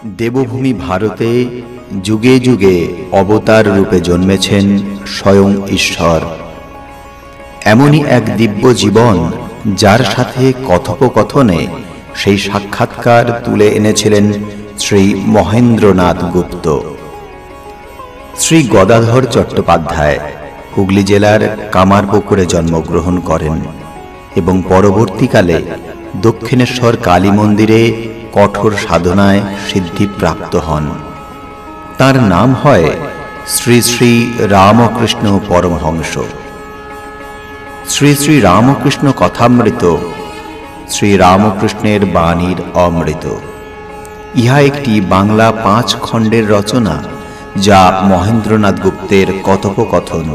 দেবভূমি ভারতে যুগে যুগে অবতার রূপে জন্মেছেন স্বয়ং ঈশ্বর। এমনই এক দিব্য জীবন যার সাথে কথোপকথনে সেই সাক্ষাৎকার তুলে এনেছিলেন শ্রী মহেন্দ্রনাথ গুপ্ত। শ্রী গদাধর চট্টোপাধ্যায় হুগলি জেলার কামারপুকুরে জন্মগ্রহণ করেন এবং পরবর্তীকালে দক্ষিণেশ্বর কালী মন্দিরে কঠোর সাধনায় সিদ্ধিপ্রাপ্ত হন। তার নাম হয় শ্রী শ্রী রামকৃষ্ণ পরমহংস। শ্রী শ্রী রামকৃষ্ণ কথামৃত শ্রী রামকৃষ্ণের বাণীর অমৃত। ইহা একটি বাংলা 5 খণ্ডের রচনা, যা মহেন্দ্রনাথ গুপ্তের কথোপকথন।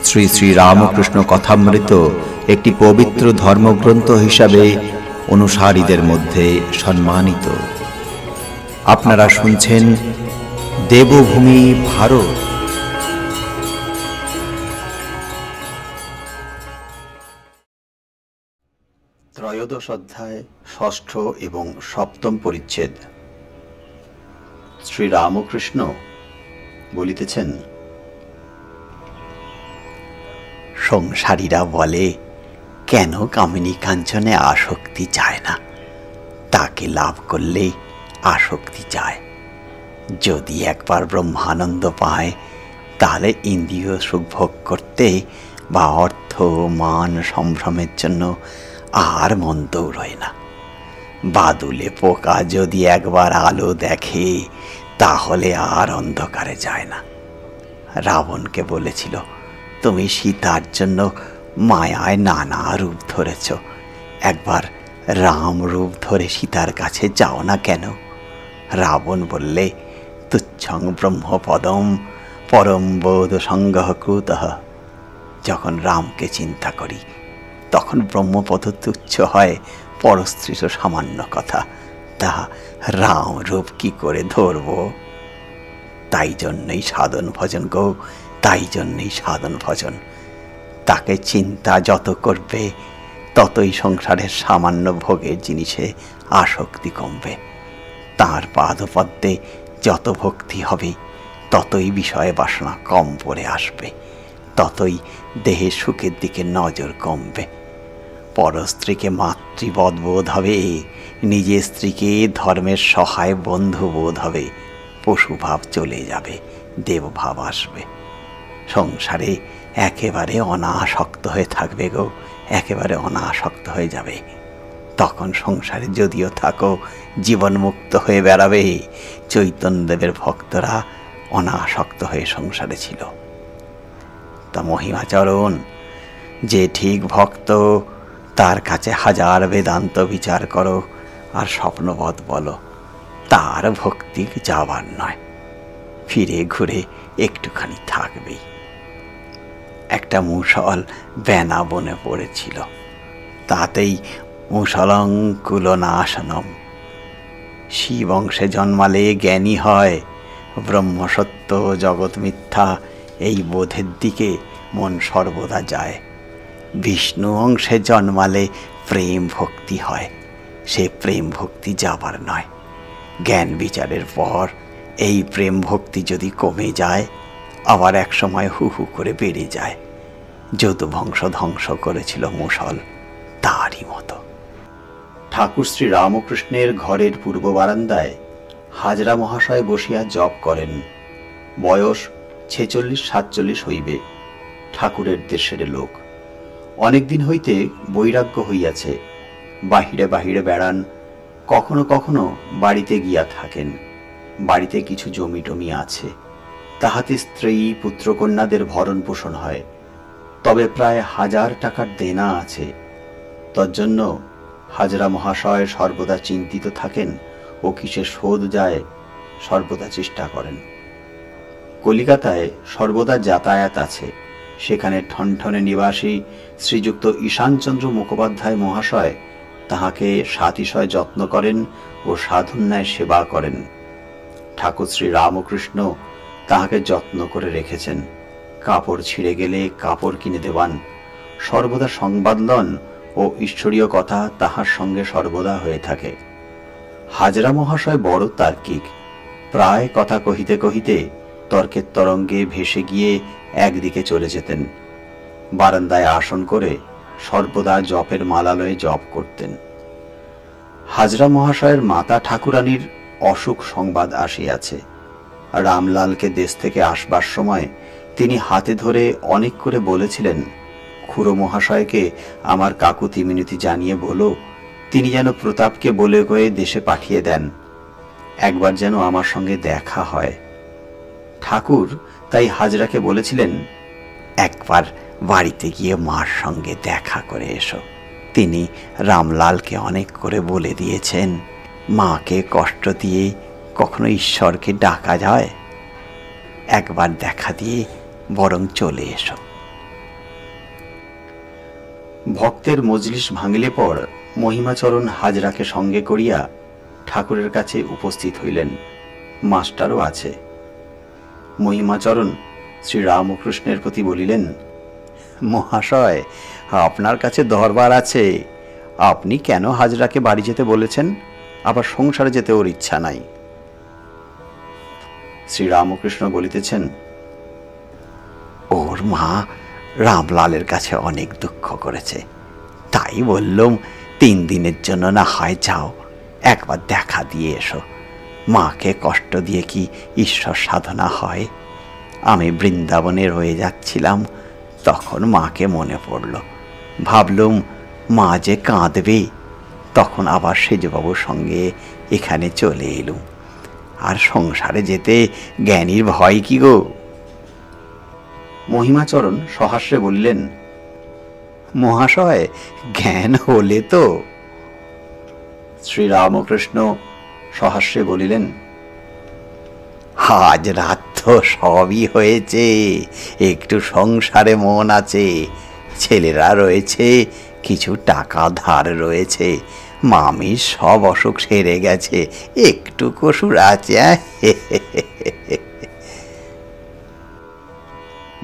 শ্রী শ্রী রামকৃষ্ণ কথামৃত একটি পবিত্র ধর্মগ্রন্থ হিসাবে অনুসারীদের মধ্যে সম্মানিত। আপনারা শুনছেন দেবভূমি ভারত। ত্রয়োদশ অধ্যায় 6ষ্ঠ এবং 7ম পরিচ্ছেদ। শ্রী রামকৃষ্ণ বলিতেছেন, সংসারীরা বলে, কেন কামিনী কাঞ্চনে আসক্তি চায় না? তাকে লাভ করলে আসক্তি চায়। যদি একবার ব্রহ্মানন্দ পায়, তাহলে ইন্দ্রিয় সুখ ভোগ করতে বা অর্থ মান সম্ভ্রমের জন্য আর মন দৌড়য় না। বাদুলে পোকা যদি একবার আলো দেখে, তাহলে আর অন্ধকারে যায় না। রাবণকে বলেছিল, তুমি সীতার জন্য মায়ায় নানা রূপ ধরেছ, একবার রাম রূপ ধরে সীতার কাছে যাও না কেন? রাবণ বললে, তুচ্ছং ব্রহ্মপদম পরম বোধ সংগ্রহ কৃতঃ। যখন রামকে চিন্তা করি, তখন ব্রহ্মপদ তুচ্ছ হয়, পরস্ত্রী তো সামান্য কথা, তা রাম রূপ কি করে ধরব? তাই জন্যই সাধন ভজন গো, তাই জন্যই সাধন ভজন। তাকে চিন্তা যত করবে, ততই সংসারের সামান্য ভোগের জিনিসে আসক্তি কমবে। তাঁর পাদপদ্মে যত ভক্তি হবে, ততই বিষয় বাসনা কম পড়ে আসবে, ততই দেহের সুখের দিকে নজর কমবে। পরস্ত্রীকে মাতৃবৎ বোধ হবে, নিজের স্ত্রীকে ধর্মের সহায় বন্ধু বোধ হবে। পশুভাব চলে যাবে, দেবভাব আসবে। সংসারে একেবারে অনাসক্ত হয়ে থাকবে গো, একেবারে অনাসক্ত হয়ে যাবে। তখন সংসারে যদিও থাকো, জীবনমুক্ত হয়ে বেড়াবে। চৈতন্যদেবের ভক্তরা অনাসক্ত হয়ে সংসারে ছিল। তা মহিমাচরণ যে ঠিক ভক্ত, তার কাছে হাজার বেদান্ত বিচার করো আর স্বপ্নবৎ বলো, তার ভক্তি যাবার নয়, ফিরে ঘুরে একটুখানি থাকবেই। একটা মুষল বেনা বনে পড়েছিল, তাতেই মুষলং কুলনাশনম। শিব অংশে জন্মালে জ্ঞানী হয়, ব্রহ্মসত্য জগৎ মিথ্যা, এই বোধের দিকে মন সর্বদা যায়। বিষ্ণু অংশে জন্মালে প্রেম ভক্তি হয়, সে প্রেম ভক্তি যাবার নয়। জ্ঞান বিচারের পর এই প্রেম ভক্তি যদি কমে যায়, আবার এক সময় হু হু করে বেড়ে যায়। যদুবংশ ধ্বংস করেছিল মুষল, তারই মতো। ঠাকুর শ্রী রামকৃষ্ণের ঘরের পূর্ব বারান্দায় হাজরা মহাশয় বসিয়া জপ করেন। বয়স 46-47 হইবে। ঠাকুরের দেশের লোক। অনেকদিন হইতে বৈরাগ্য হইয়াছে। বাহিরে বাহিরে বেড়ান, কখনো কখনো বাড়িতে গিয়া থাকেন। বাড়িতে কিছু জমি টমি আছে, তাহাতে স্ত্রী পুত্রকন্যাদের ভরণ পোষণ হয়। তবে প্রায় 1000 টাকার দেনা আছে। তজ্জন্য হাজরা মহাশয় সর্বদা চিন্তিত থাকেন ও কিসে শোধ যায় সর্বদা চেষ্টা করেন। কলিকাতায় সর্বদা যাতায়াত আছে। সেখানে ঠনঠনে নিবাসী শ্রীযুক্ত ঈশানচন্দ্র মুখোপাধ্যায় মহাশয় তাহাকে সাতিশয় যত্ন করেন ও সাধুন্যায় সেবা করেন। ঠাকুর শ্রী রামকৃষ্ণ তাহাকে যত্ন করে রেখেছেন। কাপড় ছিঁড়ে গেলে কাপড় কিনে দেওয়ান, সর্বদা সংবাদ লন ও ঈশ্বরীয় কথা তাহার সঙ্গে সর্বদা হয়ে থাকে। হাজরা মহাশয় বড় তার্কিক। প্রায় কথা কহিতে কহিতে তর্কের তরঙ্গে ভেসে গিয়ে একদিকে চলে যেতেন। বারান্দায় আসন করে সর্বদা জপের মালালয়ে জপ করতেন। হাজরা মহাশয়ের মাতা ঠাকুরানীর অসুখ সংবাদ আসিয়াছে। রামলালকে দেশ থেকে আসবার সময় তিনি হাতে ধরে অনেক করে বলেছিলেন, খুড়ো মহাশয়কে আমার কাকুতি মিনতি জানিয়ে বলো তিনি যেন প্রতাপকে বলে কয়ে দেশে পাঠিয়ে দেন, একবার যেন আমার সঙ্গে দেখা হয়। ঠাকুর তাই হাজরাকে বলেছিলেন, একবার বাড়িতে গিয়ে মার সঙ্গে দেখা করে এসো। তিনি রামলালকে অনেক করে বলে দিয়েছেন, মাকে কষ্ট দিয়ে কখনো ঈশ্বরকে ডাকা যায়, একবার দেখা দিয়ে বরং চলে এসো। ভক্তের মজলিস ভাঙিলে পর মহিমাচরণ হাজরাকে সঙ্গে করিয়া ঠাকুরের কাছে উপস্থিত হইলেন। মাস্টারও আছে। মহিমাচরণ শ্রীরামকৃষ্ণের প্রতি বলিলেন, মহাশয়, আপনার কাছে দরবার আছে। আপনি কেন হাজরাকে বাড়ি যেতে বলেছেন? আবার সংসারে যেতে ওর ইচ্ছা নাই। শ্রীরামকৃষ্ণ বলিতেছেন, ওর মা রামলালের কাছে অনেক দুঃখ করেছে, তাই বললুম 3 দিনের জন্য না হয় যাও, একবার দেখা দিয়ে এসো। মাকে কষ্ট দিয়ে কি ঈশ্বর সাধনা হয়? আমি বৃন্দাবনে রয়ে যাচ্ছিলাম, তখন মাকে মনে পড়ল। ভাবলুম মা যে কাঁদবে, তখন আবার সেজবাবুর সঙ্গে এখানে চলে এলুম। আর সংসারে যেতে জ্ঞানীর ভয় কি গো? মহিমাচরণ সহাস্যে বলিলেন, মহাশয়, জ্ঞান হলে তো। শ্রীরামকৃষ্ণ সহাস্যে বলিলেন, আজ রাত তো সবই হয়েছে, একটু সংসারে মন আছে, ছেলেরা রয়েছে, কিছু টাকা ধার রয়েছে, মামির সব অসুখ সেরে গেছে, একটু কসুর আছে।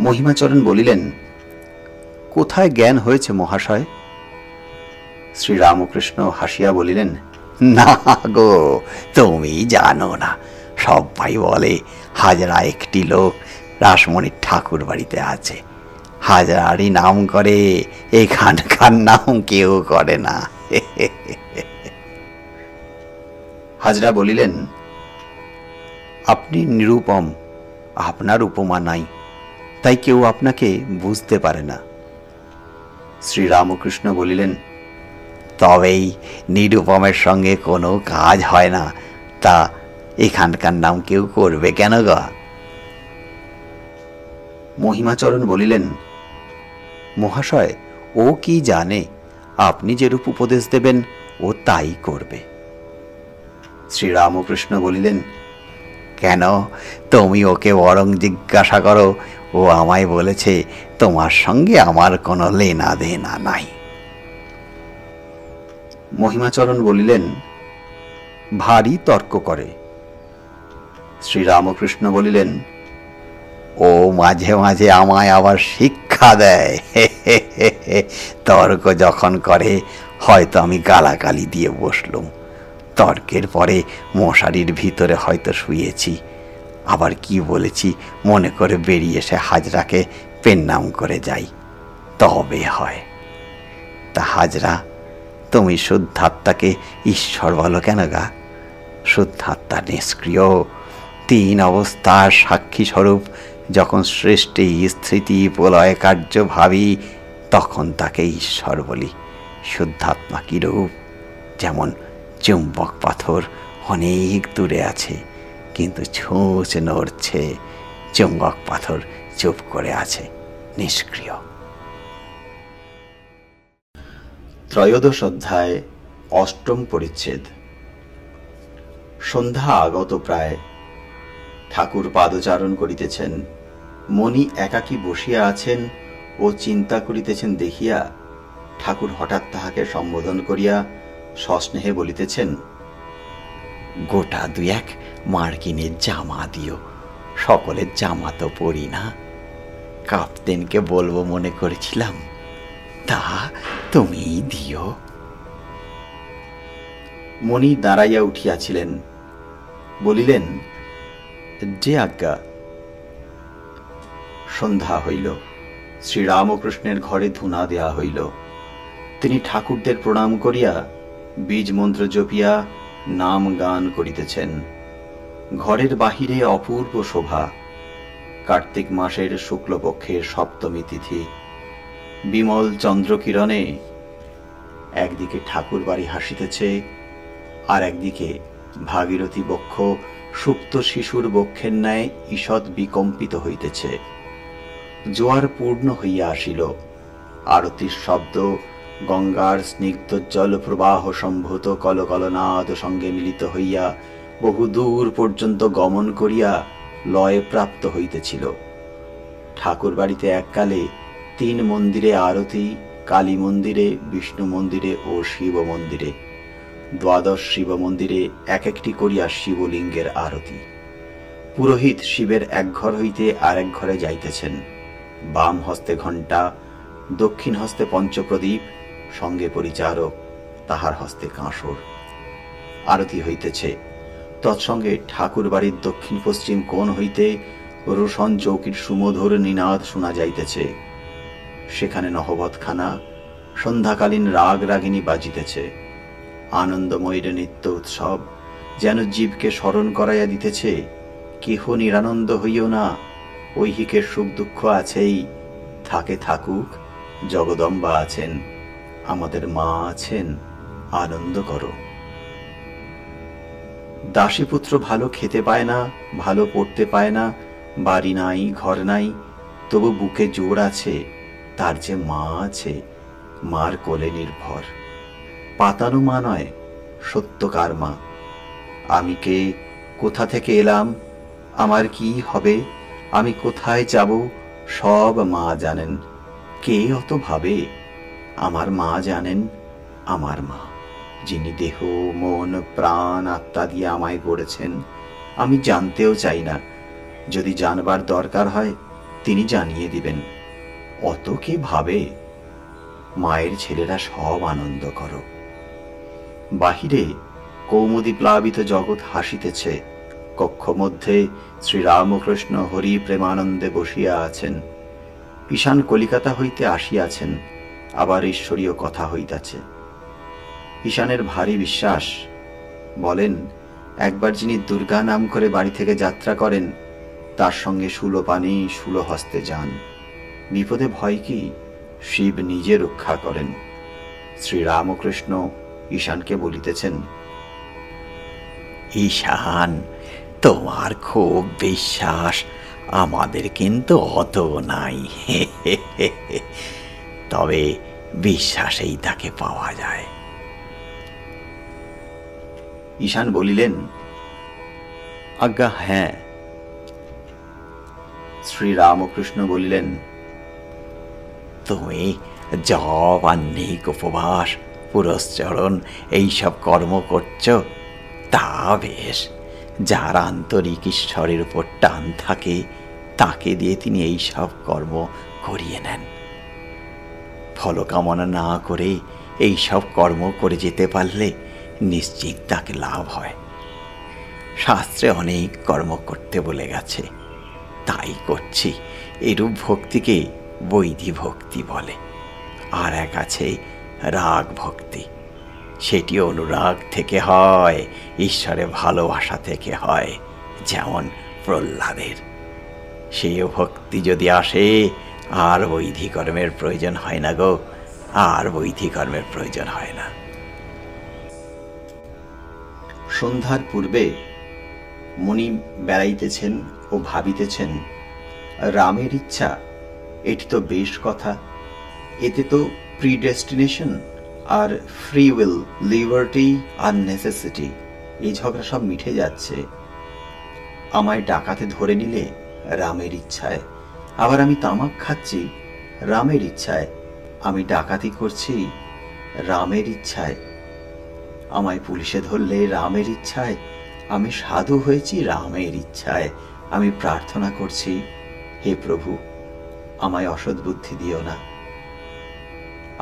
মহিমাচরণ বলিলেন, কোথায় জ্ঞান হয়েছে মহাশয়? শ্রীরামকৃষ্ণ হাসিয়া বলিলেন, না গো, তুমি জানো না। সবাই বলে হাজরা একটি লোক রাসমণির ঠাকুর বাড়িতে আছে, হাজরারই নাম করে, এখানকার নাম কেউ করে না। হাজরা বলিলেন, আপনি নিরুপম, আপনার উপমা নাই, তাই কেউ আপনাকে বুঝতে পারে না। শ্রীরামকৃষ্ণ বলিলেন, তবেই নিরুপমের সঙ্গে কোনো কাজ হয় না, তা এখানকার নাম কেউ করবে কেন গা? মহিমাচরণ বলিলেন, মহাশয়, ও কি জানে? আপনি যেরূপ উপদেশ দেবেন ও তাই করবে। শ্রীরামকৃষ্ণ বলিলেন, কেন? তুমি ওকে বরং জিজ্ঞাসা করো, ও আমায় বলেছে তোমার সঙ্গে আমার কোনো লেনা দেনা নাই। মহিমাচরণ বলিলেন, ভারী তর্ক করে। শ্রীরামকৃষ্ণ বলিলেন, ও মাঝে মাঝে আমায় আবার শিক্ষা দেয়। তর্ক যখন করে হয়তো আমি গালাগালি দিয়ে বসলুম, তর্কের পরে মশারির ভিতরে হয়তো শুয়েছি, আবার কি বলেছি মনে করে বেরিয়ে এসে হাজরাকে পেন্নাম করে যাই, তবে হয়। তা হাজরা, তুমি শুদ্ধাত্মাকে ঈশ্বর বলো কেন গা? শুদ্ধাত্মা নিষ্ক্রিয়, 3 অবস্থার সাক্ষী স্বরূপ। যখন সৃষ্টি, স্থিতি, প্রলয় কার্য ভাবি, তখন তাকে ঈশ্বর বলি। শুদ্ধাত্মা কিরূপ? যেমন চুম্বক পাথর অনেক দূরে আছে, কিন্তু ছুঁচ নড়ছে, চুম্বক পাথর চুপ করে আছে, নিষ্ক্রিয়। ত্রয়োদশ অধ্যায়, অষ্টম পরিচ্ছেদ। সন্ধ্যা আগত প্রায়। ঠাকুর পাদচারণ করিতেছেন। মণি একাকী বসিয়া আছেন ও চিন্তা করিতেছেন দেখিয়া ঠাকুর হঠাৎ তাহাকে সম্বোধন করিয়া সস্নেহে বলিতেছেন, গোটা 2-1 মার্কিনের জামা দিও, সকলের জামা তো পরি না। কাপ্তেনকে বলবো মনে করেছিলাম, তা তুমি দিও। মণি দাঁড়াইয়া উঠিয়াছিলেন, বলিলেন, যে আজ্ঞা। সন্ধ্যা হইল। শ্রীরামকৃষ্ণের ঘরে ধূনা দেয়া হইল। তিনি ঠাকুরদের প্রণাম করিয়া বীজ মন্ত্র জপিয়া নাম গান করিতেছেন। ঘরের বাহিরে অপূর্ব শোভা। কার্তিক মাসের শুক্লপক্ষের সপ্তমী তিথি। বিমল চন্দ্রকিরণে একদিকে ঠাকুর বাড়ি হাসিতেছে, আর একদিকে ভাগীরথী বক্ষ সুপ্ত শিশুর বক্ষের ন্যায় ঈষৎ বিকম্পিত হইতেছে। জোয়ার পূর্ণ হইয়া আসিল। আরতির শব্দ গঙ্গার স্নিগ্ধোজ্জ্বল প্রবাহ সম্ভূত কলকলনাদ সঙ্গে মিলিত হইয়া বহু দূর পর্যন্ত গমন করিয়া লয়ে প্রাপ্ত হইতেছিল। ঠাকুর বাড়িতে এককালে 3 মন্দিরে আরতি, কালী মন্দিরে, বিষ্ণু মন্দিরে ও শিব মন্দিরে। 12 শিব মন্দিরে এক একটি করিয়া শিবলিঙ্গের আরতি। পুরোহিত শিবের এক ঘর হইতে আরেক ঘরে যাইতেছেন। বাম হস্তে ঘণ্টা, দক্ষিণ হস্তে পঞ্চপ্রদীপ, সঙ্গে পরিচারক, তাহার হস্তে কাঁসর। আরতি হইতেছে। তৎসঙ্গে ঠাকুর বাড়ির দক্ষিণ পশ্চিম কোণ হইতে রোশন চৌকির সুমধুর নিনাদ শোনা যাইতেছে। সেখানে নহবতখানা, সন্ধ্যাকালীন রাগ রাগিনী বাজিতেছে। আনন্দময়ীর নিত্য উৎসব যেন জীবকে স্মরণ করাইয়া দিতেছে, কেহ নিরানন্দ হইও না, ঐহিকের সুখ দুঃখ আছেই, থাকে থাকুক, জগদম্বা আছেন, আমাদের মা আছেন, আনন্দ করো। দাসীপুত্র ভালো খেতে পায় না, ভালো পড়তে পায় না, বাড়ি নাই, ঘর নাই, তবু বুকে জোর আছে, তার যে মা আছে, মার কোলে নির্ভর। পাতানো মা নয়, সত্যকার মা। আমি কে, কোথা থেকে এলাম, আমার কি হবে, আমি কোথায় যাব, সব মা জানেন। কে অত ভাবে? আমার মা জানেন, আমার মা, যিনি দেহ, মন, প্রাণ, আত্মা দিয়ে আমায় গড়েছেন। আমি জানতেও চাই না। যদি জানবার দরকার হয় তিনি জানিয়ে দিবেন। অত কে ভাবে? মায়ের ছেলেরা সব আনন্দ করো। বাহিরে কৌমুদী প্লাবিত জগৎ হাসিতেছে। কক্ষ মধ্যে শ্রীরামকৃষ্ণ হরি প্রেমানন্দে বসিয়া আছেন। ঈশান কলিকাতা হইতে আসিয়াছেন, আবার ঈশ্বরীয় কথা হইতাছে। ঈশানের ভারী বিশ্বাস। বলেন, একবার যিনি দুর্গা নাম করে বাড়ি থেকে যাত্রা করেন, তার সঙ্গে শূলপাণি শূলহস্তে যান। বিপদে ভয় কি? শিব নিজে রক্ষা করেন। শ্রীরামকৃষ্ণ ঈশানকে বলিতেছেন, ঈশান, তোমার খুব বিশ্বাস, আমাদের কিন্তু অত নাই। তবে বিশ্বাসেই তাকে পাওয়া যায়। ঈশান বলিলেন, আজ্ঞা হ্যাঁ। শ্রীরামকৃষ্ণ বলিলেন, তুমি জপ আর নেক উপবাস, পুরস্চরণ এইসব কর্ম করছ, তা বেশ। যার আন্তরিক ঈশ্বরের উপর টান থাকে, তাকে দিয়ে তিনি এইসব কর্ম করিয়ে নেন। ফলকামনা না করে এইসব কর্ম করে যেতে পারলে নিশ্চিত তাকে লাভ হয়। শাস্ত্রে অনেক কর্ম করতে বলে গেছে, তাই করছি। এরূপ ভক্তিকে বৈধি ভক্তি বলে। আর এক আছে রাগ ভক্তি, সেটি অনুরাগ থেকে হয়, ঈশ্বরে ভালোবাসা থেকে হয়, যেমন প্রহ্লাদের। সেই ভক্তি যদি আসে, আর বৈধি কর্মের প্রয়োজন হয় না গো, আর বৈধি কর্মের প্রয়োজন হয় না। সন্ধ্যার পূর্বে মণি বেড়াইতেছেন ও ভাবিতেছেন, রামের ইচ্ছা, এটি তো বেশ কথা। এতে তো প্রিডেস্টিনেশন আর ফ্রি উইল, লিবার্টি আর নেসেসিটি, এই ঝগড়া সব মিটে যাচ্ছে। আমায় ডাকাতে ধরে নিলে রামের ইচ্ছায়, আবার আমি তামাক খাচ্ছি রামের ইচ্ছায়, আমি ডাকাতি করছি রামের ইচ্ছায়, আমায় পুলিশে ধরলে রামের ইচ্ছায়, আমি সাধু হয়েছি রামের ইচ্ছায়। আমি প্রার্থনা করছি, হে প্রভু, আমায় অসৎ বুদ্ধি দিও না,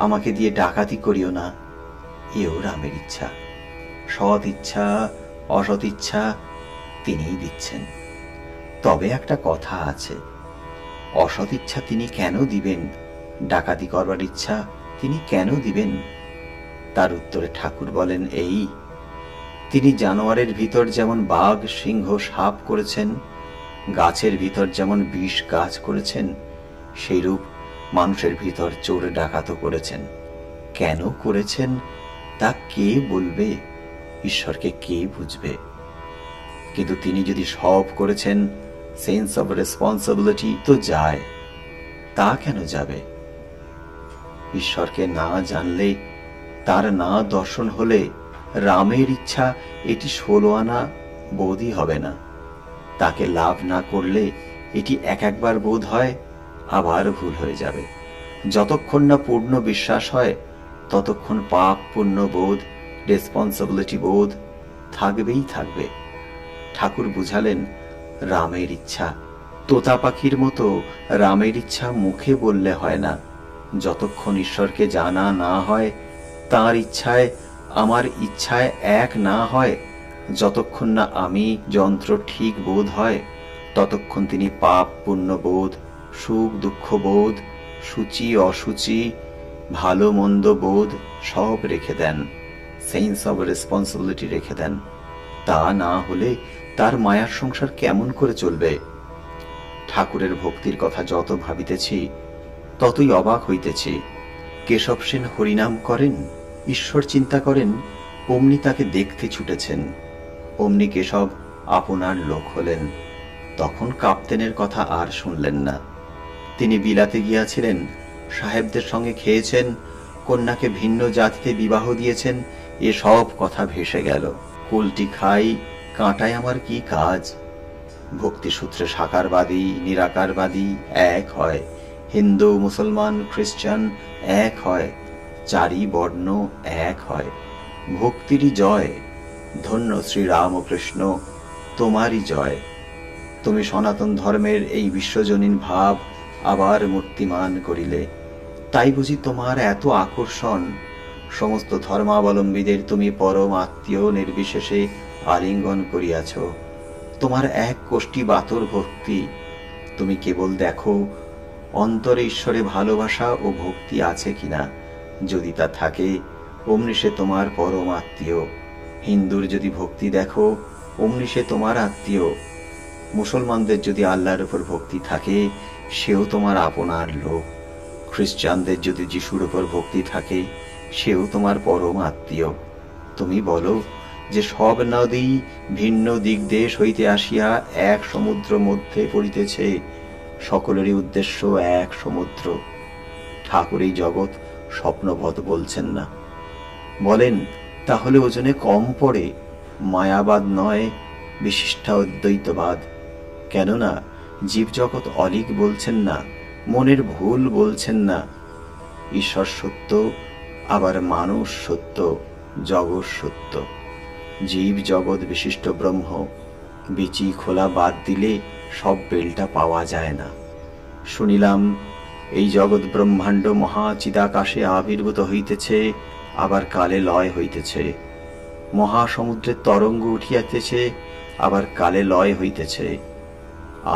আমাকে দিয়ে ডাকাতি করিও না, এও রামের ইচ্ছা। সৎ ইচ্ছা অসৎ ইচ্ছা তিনিই দিচ্ছেন। তবে একটা কথা আছে, অসৎ ইচ্ছা তিনি কেন দিবেন, ডাকাতি করবার ইচ্ছা তিনি কেন দিবেন? তার উত্তরে ঠাকুর বলেন এই, তিনি জানোয়ারের ভিতর যেমন বাঘ সিংহ সাপ করেছেন, গাছের ভিতর যেমন বিষ গাছ করেছেন, সেইরূপ মানুষের ভিতর চোর ডাকাতও করেছেন। কেন করেছেন তা কে বলবে, ঈশ্বরকে কে বুঝবে? কিন্তু তিনি যদি সব করেছেন, সেন্স অফ রেসপন্সিবিলিটি তো যায়। তা কেন যাবে? ঈশ্বরকে না জানলে, তার না দর্শন হলে রামের ইচ্ছা এটি 16 আনা বোধই হবে না। তাকে লাভ না করলে এটি একবার বোধ হয়, আবার ভুল হয়ে যাবে। যতক্ষণ না পূর্ণ বিশ্বাস হয় ততক্ষণ পাপ পুণ্য বোধ, রেসপন্সিবিলিটি বোধ থাকবেই থাকবে। ঠাকুর বুঝালেন রামের ইচ্ছা তোতা পাখির মতো, রামের ইচ্ছা মুখে বললে হয় না। যতক্ষণ ঈশ্বরকে জানা না হয়, তাঁর ইচ্ছায় আমার ইচ্ছায় এক না হয়, যতক্ষণ না আমি যন্ত্র ঠিক বোধ হয়, ততক্ষণ তিনি পাপ পুণ্য বোধ, সুখ দুঃখ বোধ, সূচি অসুচি, ভালো মন্দ বোধ সব রেখে দেন, সেন্স অব রেসপন্সিবিলিটি রেখে দেন। তা না হলে তার মায়ার সংসার কেমন করে চলবে? ঠাকুরের ভক্তির কথা যত ভাবিতেছি ততই অবাক হইতেছি। কেশব সেন হরিনাম করেন, ঈশ্বর চিন্তা করেন, অমনি তাকে দেখতে ছুটেছেন। অমনি কেশব আপনার লোক হলেন। তখন কাপ্তেনের কথা আর শুনলেন না। তিনি বিলাতে গিয়াছিলেন, সাহেবদের সঙ্গে খেয়েছেন, কন্যাকে ভিন্ন জাতিতে বিবাহ দিয়েছেন, এ সব কথা ভেসে গেল। কুলটি খাই, কাঁটায় আমার কি কাজ? ভক্তিসূত্রে সাকারবাদী নিরাকারবাদী এক হয়, হিন্দু মুসলমান খ্রিস্টান এক হয়, চারি বর্ণ এক হয়। ভক্তিরই জয়। ধন্য শ্রী রামকৃষ্ণ, তোমারই জয়। তুমি সনাতন ধর্মের এই বিশ্বজনীন ভাব আবার মূর্তিমান করিলে। তাই বুঝি তোমার এত আকর্ষণ। সমস্ত ধর্মাবলম্বীদের তুমি পরম আত্মীয় নির্বিশেষে আলিঙ্গন করিয়াছ। তোমার এক কোষ্ঠী বাতর ভক্তি। তুমি কেবল দেখো অন্তরে ঈশ্বরে ভালোবাসা ও ভক্তি আছে কিনা। যদি তা থাকে, অমনি সে তোমার পরম আত্মীয়। হিন্দুর যদি ভক্তি দেখো, অমনি সে তোমার আত্মীয়। মুসলমানদের যদি আল্লাহর উপর ভক্তি থাকে, সেও তোমার আপনার লোক। খ্রিস্টানদের যদি যিশুর উপর ভক্তি থাকে, সেও তোমার পরম আত্মীয়। তুমি বলো যে সব নদী ভিন্ন দিক দেশ হইতে আসিয়া এক সমুদ্র মধ্যে পড়িতেছে, সকলেরই উদ্দেশ্য এক সমুদ্র। ঠাকুর এই জগৎ স্বপ্নবৎ বলছেন না। বলেন তাহলে ওজনে কম পড়ে, মায়াবাদ নয় বিশিষ্টাদ্বৈতবাদ। কেননা জীবজগৎ অলিক বলছেন না, মনের ভুল বলছেন না। ঈশ্বর সত্য, আবার মানুষ সত্য, জগৎ সত্য। জীব জগৎ বিশিষ্ট ব্রহ্ম। বিচি খোলা বাদ দিলে সব বেলটা পাওয়া যায় না। শুনিলাম এই জগৎ ব্রহ্মাণ্ড মহাচিদাকাশে আবির্ভূত হইতেছে, আবার কালে লয় হইতেছে। মহাসমুদ্রের তরঙ্গ উঠিয়াতেছে, আবার কালে লয় হইতেছে।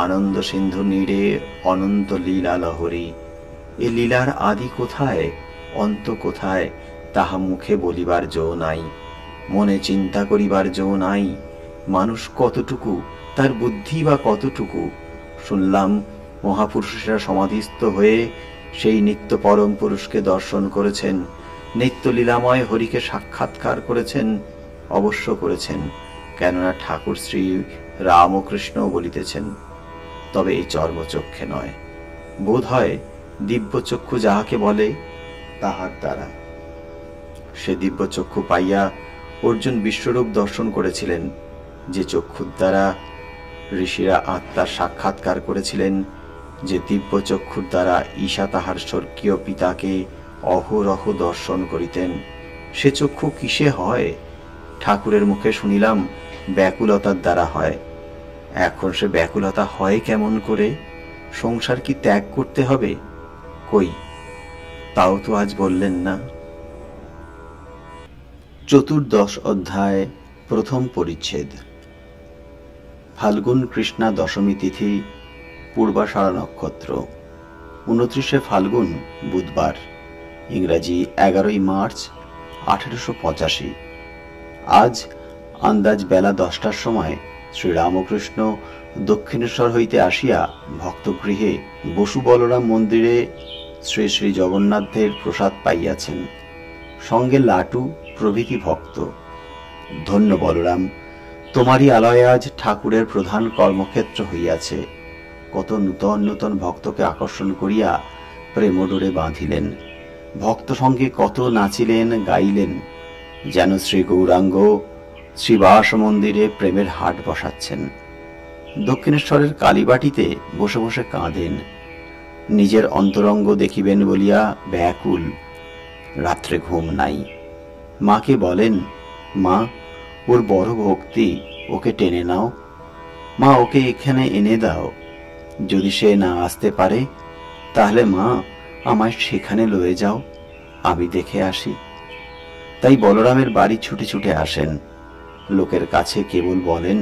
আনন্দ সিন্ধু নীড়ে অনন্ত লীলা লহরী। এ লীলার আদি কোথায়, অন্ত কোথায়, তাহা মুখে বলিবার জো নাই, মনে চিন্তা করিবার জো নাই। মানুষ কতটুকু, তার বুদ্ধি বা কতটুকু? শুনলাম মহাপুরুষেরা সমাধিস্থ হয়ে সেই নিত্য পরম পুরুষকে দর্শন করেছেন, নিত্য লীলাময় হরিকে সাক্ষাৎকার করেছেন। অবশ্য করেছেন, কেননা ঠাকুর শ্রী রামকৃষ্ণ বলিতেছেন। তবে এই চর্মচক্ষে নয়, বোধ হয় দিব্যচক্ষু যাহাকে বলে তাহার দ্বারা। সে দিব্যচক্ষু পাইয়া অর্জুন বিশ্বরূপ দর্শন করেছিলেন, যে চক্ষুর দ্বারা ঋষিরা আত্মার সাক্ষাৎকার করেছিলেন, যে দিব্যচক্ষুর দ্বারা ঈশা তাহার স্বর্গীয় পিতাকে অহরহ দর্শন করিতেন। সে চক্ষু কিসে হয়? ঠাকুরের মুখে শুনিলাম ব্যাকুলতার দ্বারা হয়। এখন সে ব্যাকুলতা হয় কেমন করে? সংসার কি ত্যাগ করতে হবে? কই, তাও তো আজ বললেন না। চতুর্দশ অধ্যায়, প্রথম পরিচ্ছেদ। ফাল্গুন কৃষ্ণা দশমী তিথি, পূর্বাষাঢ়া নক্ষত্র, 29শে ফাল্গুন বুধবার, ইংরাজি 11ই মার্চ 1885। আজ আন্দাজ বেলা 10টার সময় শ্রীরামকৃষ্ণ দক্ষিণেশ্বর হইতে আসিয়া ভক্তগৃহে বসু বলরাম মন্দিরে শ্রী শ্রী জগন্নাথের প্রসাদ পাইয়াছেন, সঙ্গে লাটু প্রভৃতি ভক্ত। ধন্য বলরাম, তোমারই আলয়ে আজ ঠাকুরের প্রধান কর্মক্ষেত্র হইয়াছে। কত নূতন নূতন ভক্তকে আকর্ষণ করিয়া প্রেমডোরে বাঁধিলেন। ভক্ত সঙ্গে কত নাচিলেন গাইলেন, যেন শ্রী গৌরাঙ্গ শ্রীবাস মন্দিরে প্রেমের হাট বসাচ্ছেন। দক্ষিণেশ্বরের কালীবাটিতে বসে বসে কাঁদেন, নিজের অন্তরঙ্গ দেখিবেন বলিয়া ব্যাকুল। রাত্রে ঘুম নাই। মাকে বলেন, মা, ওর বড় ভক্তি, ওকে টেনে নাও। মা, ওকে এখানে এনে দাও। যদি সে না আসতে পারে তাহলে মা আমায় সেখানে লয়ে যাও, আমি দেখে আসি। তাই বলরামের বাড়ি ছুটে ছুটে আসেন। লোকের কাছে কেবল বলেন,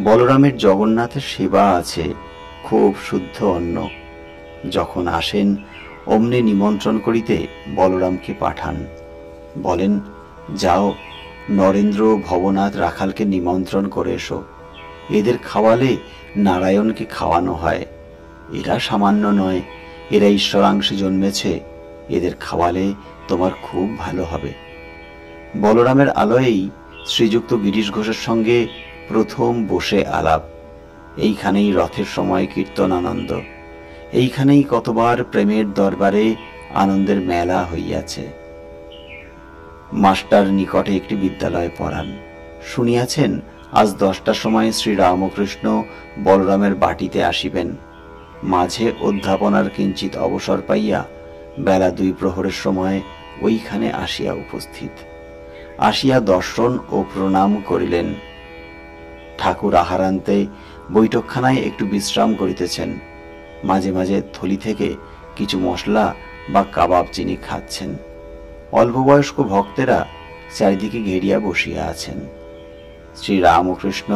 বলরামের জগন্নাথের সেবা আছে, খুব শুদ্ধ অন্ন। যখন আসেন অমনি নিমন্ত্রণ করিতে বলরামকে পাঠান। বলেন, যাও নরেন্দ্র ভবনাথ রাখালকে নিমন্ত্রণ করে এসো। এদের খাওয়ালে নারায়ণকে খাওয়ানো হয়। এরা সামান্য নয়, এরা ঈশ্বরাংশে জন্মেছে। এদের খাওয়ালে তোমার খুব ভালো হবে। বলরামের আলয়েই শ্রীযুক্ত গিরিশ ঘোষের সঙ্গে প্রথম বসে আলাপ। এইখানেই রথের সময় কীর্তন আনন্দ। এইখানেই কতবার প্রেমের দরবারে আনন্দের মেলা হইয়াছে। মাস্টার নিকটে একটি বিদ্যালয়ে পড়ান। শুনিয়াছেন আজ 10টার সময় শ্রীরামকৃষ্ণ বলরামের বাটিতে আসিবেন। মাঝে অধ্যাপনার কিঞ্চিত অবসর পাইয়া বেলা 2 প্রহরের সময় ওইখানে আসিয়া উপস্থিত। আসিয়া দর্শন ও প্রণাম করিলেন। ঠাকুর আহারান্তে বৈঠকখানায় একটু বিশ্রাম করিতেছেন। মাঝে মাঝে থলি থেকে কিছু মশলা বা কাবাব চিনি খাচ্ছেন। অল্প বয়স্ক ভক্তেরা চারিদিকে ঘেরিয়া বসিয়া আছেন। শ্রীরামকৃষ্ণ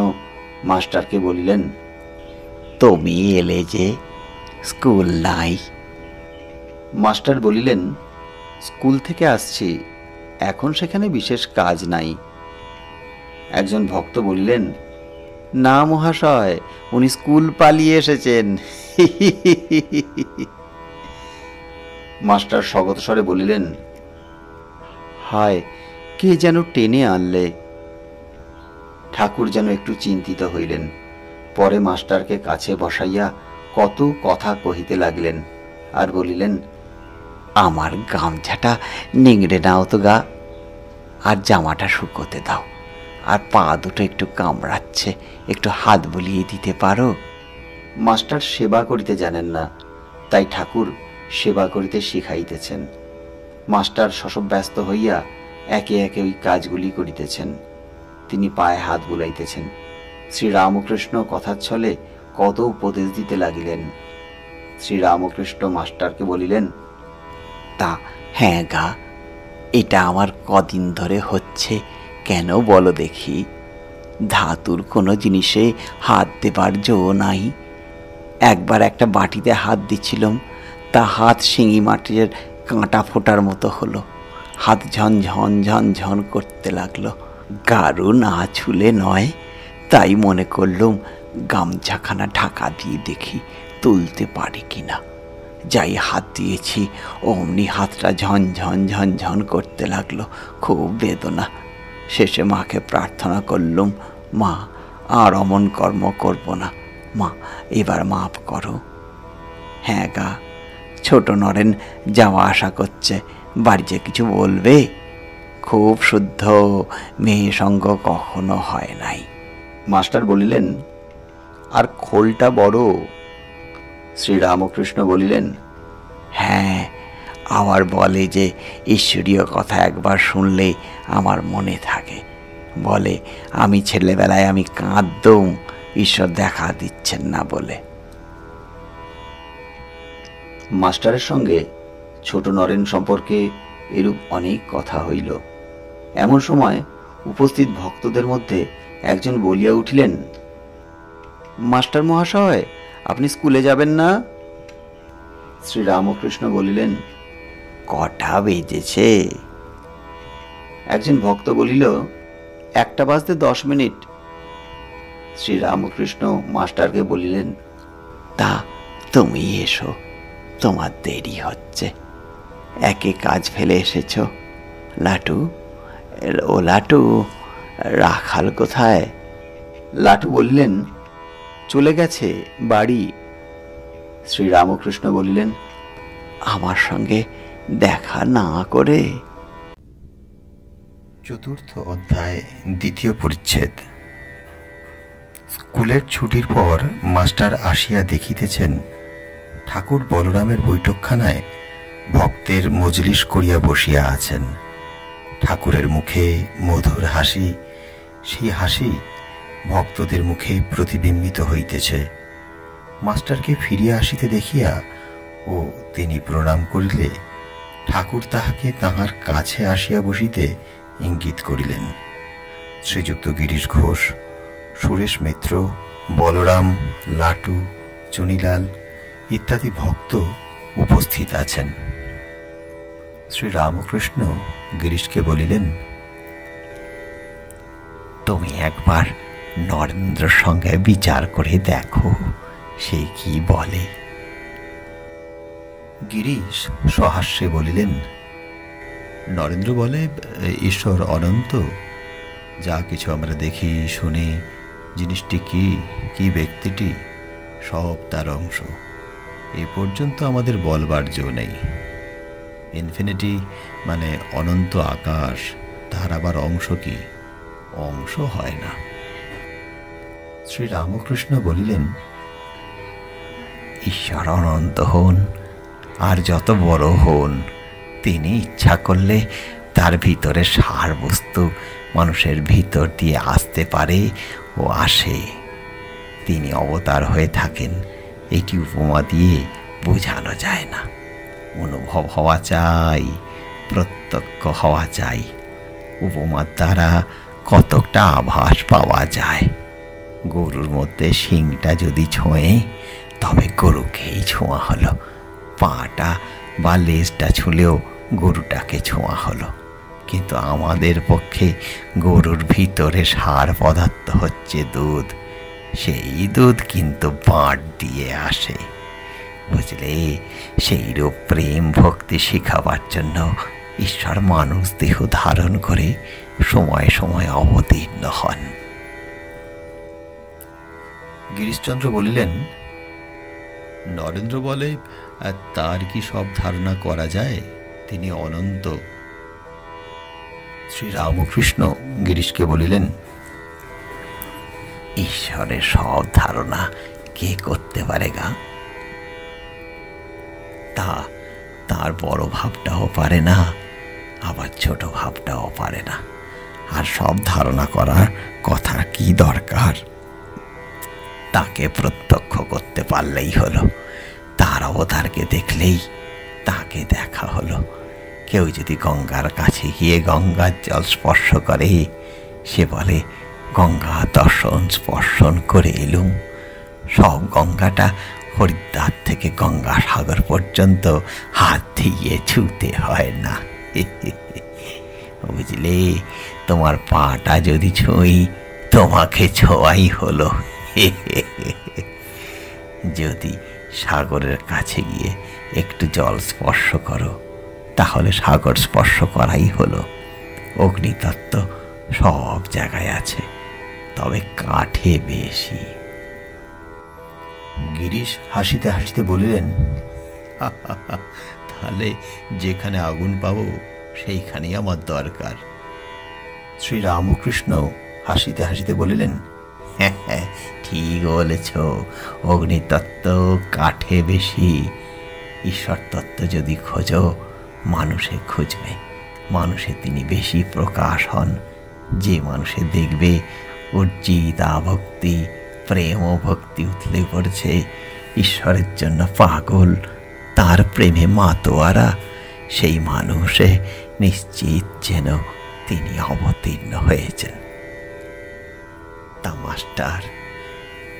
মাস্টারকে বলিলেন, তুমি এলে যে, স্কুল নাই? মাস্টার বলিলেন, স্কুল থেকে আসছি, এখন সেখানে বিশেষ কাজ নাই। একজন ভক্ত বলিলেন, না মহাশয়, উনি স্কুল পালিয়ে এসেছেন। মাস্টার স্বগত স্বরে বলিলেন, হায়, কে যেন টেনে আনলে। ঠাকুর যেন একটু চিন্তিত হইলেন। পরে মাস্টারকে কাছে বসাইয়া কত কথা কহিতে লাগলেন, আর বলিলেন, আমার গামছাটা নিংড়ে নাও তো গা, আর জামাটা শুকোতে দাও, আর পা দুটো একটু কামড়াচ্ছে, একটু হাত বুলিয়ে দিতে পারো? মাস্টার সেবা করিতে জানেন না, তাই ঠাকুর সেবা করিতে শিখাইতেছেন। মাস্টার শশব ব্যস্ত হইয়া একে একে ওই কাজগুলি করিতেছেন। তিনি পায়ে হাত বুলাইতেছেন। শ্রীরামকৃষ্ণ কথার ছলে কত উপদেশ দিতে লাগিলেন। শ্রীরামকৃষ্ণ মাস্টারকে বলিলেন, তা হ্যাঁ গা, এটা আমার কদিন ধরে হচ্ছে, কেন বলো দেখি? ধাতুর কোনো জিনিসে হাত দেবার জো নাই। একবার একটা বাটিতে হাত দিচ্ছিলাম, তা হাত শিঙি মাটির কাঁটা ফোটার মতো হলো। হাত ঝনঝন ঝনঝন করতে লাগলো। গারু না ছুলে নয়, তাই মনে করলুম গামছাখানা ঢাকা দিয়ে দেখি তুলতে পারি কিনা। যাই হাত দিয়েছি, অমনি হাতটা ঝনঝন ঝনঝন করতে লাগলো, খুব বেদনা। শেষে মাকে প্রার্থনা করলুম, মা, আর অমন কর্ম করব না, মা এবার মাফ করো। হ্যাঁ গা, ছোট নরেন যাওয়া আসা করছে, বাড়িতে কিছু বলবে? খুব শুদ্ধ, মেয়ে সঙ্গ কখনো হয় নাই। মাস্টার বলিলেন, আর খোলটা বড়। শ্রীরামকৃষ্ণ বলিলেন, হ্যাঁ, আবার বলে যে ঈশ্বরীয় কথা একবার শুনলে আমার মনে থাকে। বলে আমি ছেলেবেলায় আমি কাঁদতুম, ঈশ্বর দেখা দিচ্ছেন না বলে। মাস্টারের সঙ্গে ছোট নরেন সম্পর্কে এরূপ অনেক কথা হইল। এমন সময় উপস্থিত ভক্তদের মধ্যে একজন বলিয়া উঠিলেন, মাস্টার মহাশয়, আপনি স্কুলে যাবেন না? শ্রীরামকৃষ্ণ বলিলেন, কটা বেজেছে? একজন ভক্ত বলিল, 1টা বাজতে 10 মিনিট। শ্রীরামকৃষ্ণ মাস্টারকে বলিলেন, তা তুমি এসো, তোমার দেরি হচ্ছে। একে কাজ ফেলে এসেছ। লাটু, ও লাটু, রাখাল কোথায়? লাটু বললেন, চলে গেছে বাড়ি। শ্রীরামকৃষ্ণ বলিলেন, আমার সঙ্গে দেখা না করে? চতুর্থ অধ্যায়, দ্বিতীয় পরিচ্ছেদ। স্কুলের ছুটির পর মাস্টার আসিয়া দেখিতেছেন ঠাকুর বলরামের বৈঠকখানায় ভক্তের মজলিস করিয়া বসিয়া আছেন। ঠাকুরের মুখে মধুর হাসি, সেই হাসি ভক্তদের মুখে প্রতিবিম্বিত হইতেছে। মাস্টারকে ফিরিয়া আসিতে দেখিয়া ও তিনি প্রণাম করিলে ঠাকুর তাহাকে তাহার কাছে আসিয়া বসিতে ইঙ্গিত করিলেন। শ্রীযুক্ত গিরিশ ঘোষ, সুরেশ মিত্র, বলরাম, লাটু, চুনিলাল ইত্যাদি ভক্ত উপস্থিত আছেন। শ্রীরামকৃষ্ণ গিরিশকে বলিলেন, তুমি একবার নরেন্দ্রর সঙ্গে বিচার করে দেখো, সে কি বলে। গিরিশ সহাস্যে বলিলেন, নরেন্দ্র বলে ঈশ্বর অনন্ত। যা কিছু আমরা দেখি শুনি, জিনিসটি কি কি ব্যক্তিটি, সব তার অংশ। এ পর্যন্ত আমাদের বলবার জো নেই। ইনফিনিটি মানে অনন্ত আকাশ, তার আবার অংশ কি? অংশ হয় না। শ্রীরামকৃষ্ণ বলিলেন, ঈশ্বর অনন্ত হন আর যত বড় হন, তিনি ইচ্ছা করলে তার ভিতরে সার বস্তু মানুষের ভিতর দিয়ে আসতে পারে ও আসে। তিনি অবতার হয়ে থাকেন, এটি উপমা দিয়ে বোঝানো যায় না। অনুভব হওয়া চাই, প্রত্যক্ষ হওয়া চাই। উপমার দ্বারা কতকটা আভাস পাওয়া যায়। গরুর মধ্যে শিংটা যদি ছোঁয়ে, তবে গরুকেই ছোঁয়া হলো। পাটা বা লেজটা ছুঁলেও গরুটাকে ছোঁয়া হলো। কিন্তু আমাদের পক্ষে গরুর ভিতরে সার পদার্থ হচ্ছে দুধ। সেই দুধ কিন্তু বাঁট দিয়ে আসে, বুঝলে? সেইরূপ প্রেম ভক্তি শিখাবার জন্য ঈশ্বর মানুষ দেহ ধারণ করে সময় সময় অবতীর্ণ হন। গিরিশচন্দ্র বলিলেন, নরেন্দ্র বলে তার কি সব ধারণা করা যায়? তিনি অনন্ত। শ্রীরামকৃষ্ণ গিরিশকে বলিলেন, ঈশ্বরের সব ধারণা কে করতে পারে গা? তার বড় ভাবটাও পারে না, আবার ছোট ভাবটাও পারে না। আর সব ধারণা করার কথা কি দরকার? তাকে প্রত্যক্ষ করতে পারলেই হলো। তার অবতারকে দেখলেই তাকে দেখা হলো। কেউ যদি গঙ্গার কাছে গিয়ে গঙ্গার জল স্পর্শ করে, সে বলে, গঙ্গা দর্শন স্পর্শন করে এলুম। সব গঙ্গাটা হরিদ্বার থেকে গঙ্গা সাগর পর্যন্ত হাত দিয়ে ছুঁতে হয় না, বুঝলে? তোমার পাটা যদি ছুঁই, তোমাকে ছোঁয়াই হলো। যদি সাগরের কাছে গিয়ে একটু জল স্পর্শ করো, তাহলে সাগর স্পর্শ করাই হলো। অগ্নিতত্ত্ব সব জায়গায় আছে, তবে কাঠে বেশি। গিরিশ হাসিতে হাসিতে বলিলেন, তাহলে যেখানে আগুন পাবো সেইখানেই আমার দরকার। শ্রীরামকৃষ্ণ হাসিতে হাসিতে বলিলেন, হ্যাঁ হ্যাঁ, ঠিক বলেছ। অগ্নিতত্ত্ব কাঠে বেশি। ঈশ্বর তত্ত্ব যদি খোঁজো, মানুষে খুঁজবে। মানুষে তিনি বেশি প্রকাশ হন। যে মানুষে দেখবে উজ্জিত ভক্তি, প্রেম ও ভক্তি উথলে পড়ছে, ঈশ্বরের জন্য পাগল, তার প্রেমে মাতোয়ারা, সেই মানুষে নিশ্চিত যেন তিনি অবতীর্ণ হয়েছেন। তা মাস্টার,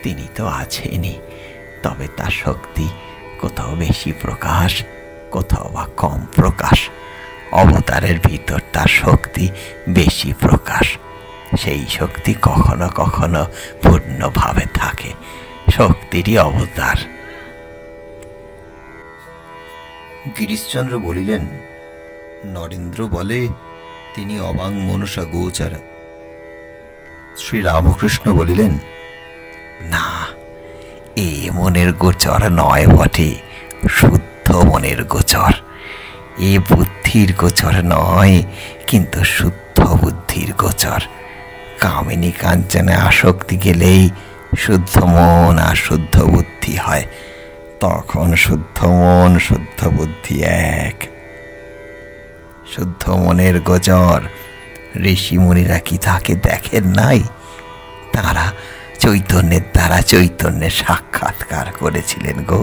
তিনি তো আছেনই, তবে তার শক্তি কোথাও বেশি প্রকাশ, কোথাও বা কম প্রকাশ। অবতারের ভিতর তার শক্তি বেশি প্রকাশ। সেই শক্তি কখনো কখনো পূর্ণভাবে থাকে, শক্তিরই অবতার। গিরিশচন্দ্র বলিলেন, নরেন্দ্র বলে তিনি অবাং মনসা গোচর। শ্রীরামকৃষ্ণ বলিলেন, না, এ মনের গোচর নয় বটে, শুদ্ধ মনের গোচর। এ বুদ্ধির গোচর নয়, কিন্তু শুদ্ধ বুদ্ধির গোচর। কামিনী কাঞ্চনে আসক্তি গেলেই শুদ্ধ মন আর শুদ্ধ বুদ্ধি হয়। তখন শুদ্ধ মন শুদ্ধ বুদ্ধি এক। শুদ্ধ মনের গোচর ঋষিমুনিরা কি তাকে দেখেন নাই? তারা চৈতন্যের দ্বারা চৈতন্যের সাক্ষাৎকার করেছিলেন গো,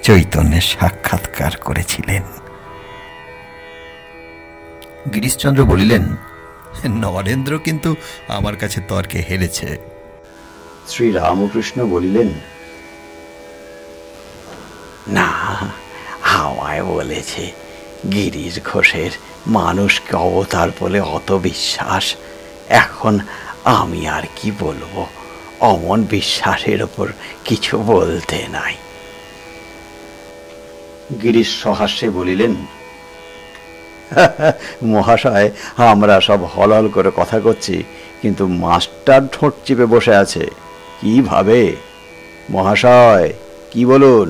চৈতন্যের সাক্ষাৎকার করেছিলেন। গিরিশচন্দ্র বলিলেন, নরেন্দ্র কিন্তু আমার কাছে তর্কে হেরেছে। শ্রীরামকৃষ্ণ বলিলেন, না, আমায় বলেছে গিরিশ ঘোষের মানুষকে অবতার বলে অত বিশ্বাস। এখন আমি আর কি বলবো, অমন বিশ্বাসের ওপর কিছু বলতে নাই। গিরিশ সহাস্যে বলিলেন, মহাশয়, আমরা সব হল হল করে কথা করছি, কিন্তু মাস্টার ঠোঁট চিপে বসে আছে। কি ভাবে মহাশয়, কি বলুন?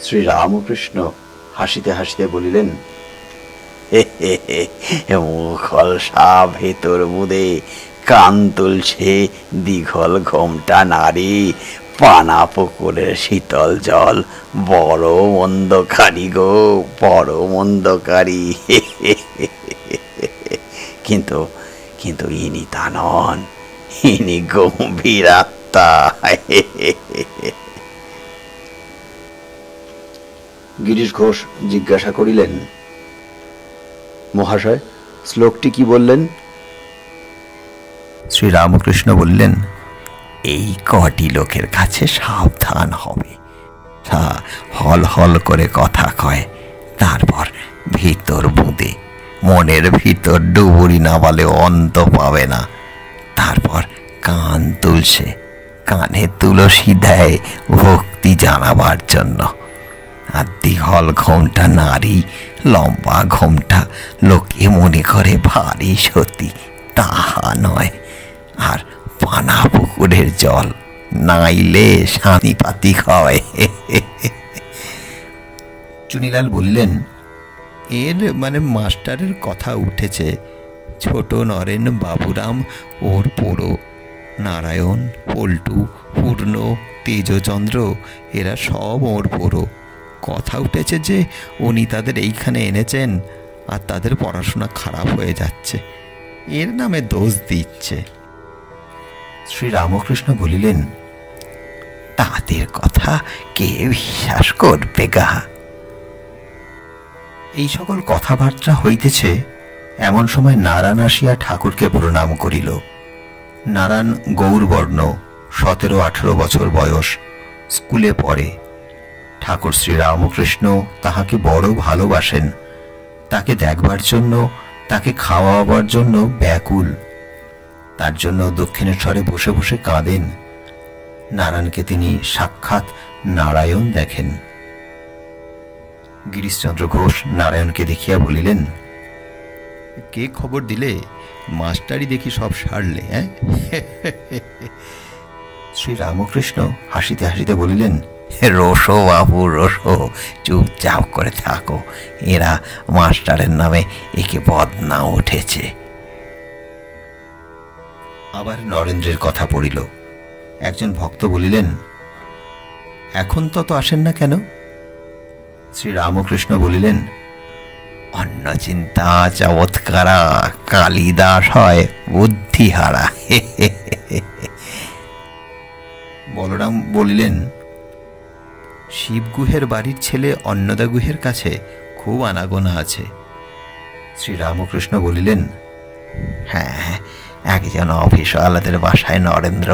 শ্রীরামকৃষ্ণ হাসিতে হাসিতে বলিলেন, মুখল সাপ ভেতর মুদে, কান তুলছে দীঘল ঘোমটা নারী। পানা পুকুরের শীতল জল বড় মন্দকারী গো, বড় মন্দকারী। কিন্তু কিন্তু ইনি তা নন, ইনি গম্ভীর আত্মা। গিরিশ ঘোষ জিজ্ঞাসা করিলেন, মহাশয়, শ্লোকটি কি বললেন? শ্রীরামকৃষ্ণ বললেন, এই কটি লোকের কাছে সাবধান হবে। হল হল করে কথা কয়, তারপর ভিতর বুঁদে, মনের ভিতর ডুবুরি না বলে অন্ত পাবে না। তারপর কান তুলছে, কানে তুলসী দেয় ভক্তি জানাবার জন্য। আর দীঘল ঘোমটা নারী, লম্বা ঘোমটা লোকে মনে করে ভারী সতী, তাহা নয়। আর পানা পুকুরের জল নাইলে শানিপাতি হয়। চুনিলাল বললেন, এর মানে মাস্টারের কথা উঠেছে। ছোট নরেন, বাবুরাম ওর পোড়ো, নারায়ণ, পল্টু, পূর্ণ, তেজচন্দ্র এরা সব ওর পোড়ো। কথা উঠেছে যে উনি তাদের এইখানে এনেছেন আর তাদের পড়াশোনা খারাপ হয়ে যাচ্ছে, এর নামে দোষ দিচ্ছে। শ্রীরামকৃষ্ণ বলিলেন, তাদের কথা কে বিশ্বাস করবে গা? এই সকল কথাবার্তা হইতেছে, এমন সময় নারায়ণ আসিয়া ঠাকুরকে প্রণাম করিল। নারায়ণ গৌরবর্ণ, 17-18 বছর বয়স, স্কুলে পড়ে। ঠাকুর শ্রীরামকৃষ্ণ তাহাকে বড় ভালোবাসেন। তাকে দেখবার জন্য, তাকে খাওয়াবার জন্য ব্যাকুল। তার জন্য দক্ষিণেশ্বরে বসে বসে কাঁদেন। নারায়ণকে তিনি সাক্ষাৎ নারায়ণ দেখেন। গিরিশচন্দ্র ঘোষ নারায়ণকে দেখিয়া বলিলেন, কে খবর দিলে? মাস্টারই দেখি সব সারলে। হ্যাঁ? শ্রীরামকৃষ্ণ হাসিতে হাসিতে বলিলেন, রোসো বাবু রোসো, চুপচাপ করে থাকো। এরা মাস্টারের নামে একে বদনাম উঠেছে। আবার নরেন্দ্রের কথা পড়িল। একজন ভক্ত বলিলেন, এখন তত আসেন না কেন? শ্রীরামকৃষ্ণ বলিলেন, অন্য চিন্তা চমৎকারা, কালিদাস হয় বুদ্ধিহারা। বলরাম বলিলেন, শিবগুহের বাড়ির ছেলে অন্নদা গুহের কাছে খুব আনাগোনা আছে। শ্রীরামকৃষ্ণ বলিলেন, হ্যাঁ, একজন অফিসওয়ালাদের বাসায় নরেন্দ্র,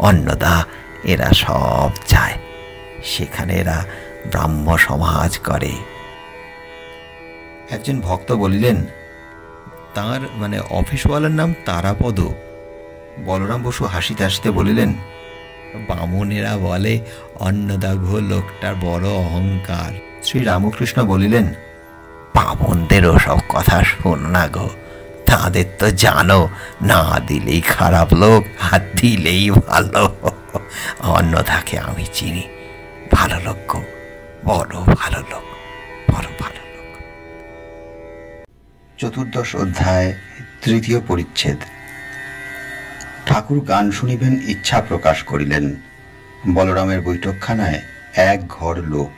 অন্নদা এরা সব যায়। সেখানে এরা ব্রাহ্ম সমাজ করে। একজন ভক্ত বলিলেন, তার মানে অফিসওয়ালার নাম তারাপদ। বলরাম বসু হাসিতে হাসিতে বলিলেন, বামুনেরা বলে অন্নদা ঘো লোকটার বড় অহংকার। শ্রীরামকৃষ্ণ বলিলেন, বামুনদের ওসব কথা শোনো না গো, তাদের তো জানো না দিলেই খারাপ লোক, আর দিলেই ভালো। অন্নদাকে আমি চিনি, ভালো লোক গো, বড় ভালো লোক, বড় ভালো লোক। চতুর্দশ অধ্যায়, তৃতীয় পরিচ্ছেদ। ঠাকুর গান শুনিবেন ইচ্ছা প্রকাশ করিলেন। বলরামের বৈঠকখানায় এক ঘর লোক,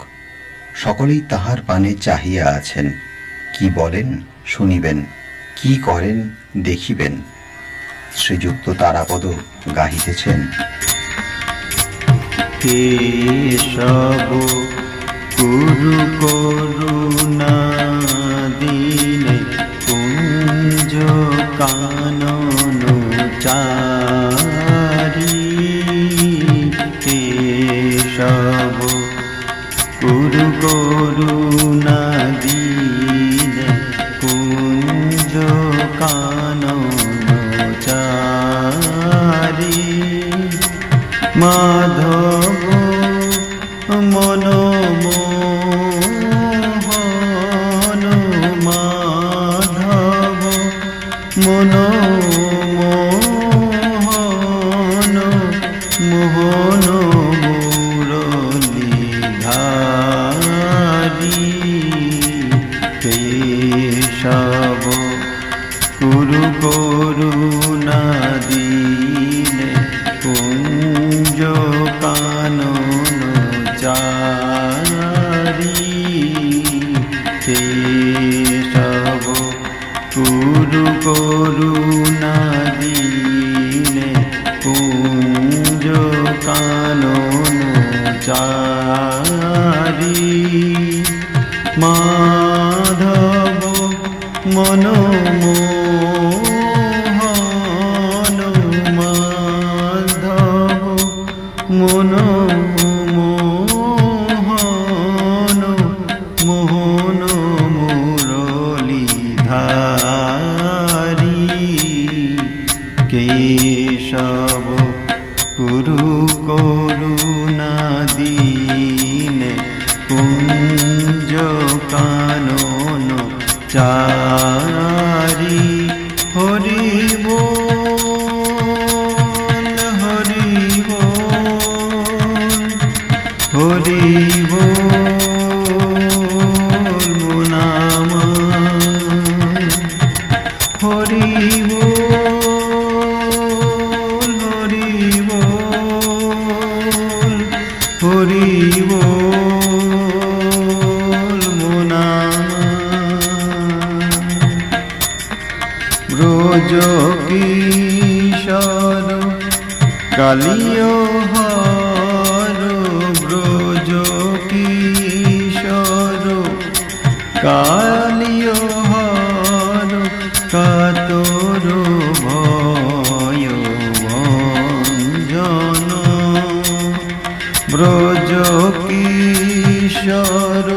সকলেই তাহার পানে চাহিয়া আছেন। কি বলেন শুনিবেন, কি করেন দেখিবেন। শ্রীযুক্ত তারাপদ গাহিতেছেন, কেশব কুরু করুণা দিনে কুঞ্জ কানন চারি। কেশব কুরু করুণা দিনে কুঞ্জ কানন চারি। মাধব মনোমোহন, মাধব মনোমোহন, মোহন মুরলীধারী। কেশব কুরু করুণা দিনে কুঞ্জ কানন চারি। কেশব কুরু করুণা দিনে কুঞ্জ কানন চারি। মাধব মনোমোহন, মাধব মনোমোহন, মোহন মুরলীধারী। কেশব কুরু করুণা দিনে কুঞ্জ কানন চারি। হরি বল, হরি বল, হরি বল মুনাম। হরি বল, হরি বল, হরি বল মুনাম। ব্রজ কিশোর কালিয় হর, ব্রজ কিশোর কালিয় হর। কাতর ভয় ভঞ্জন, ব্রজ কিশোর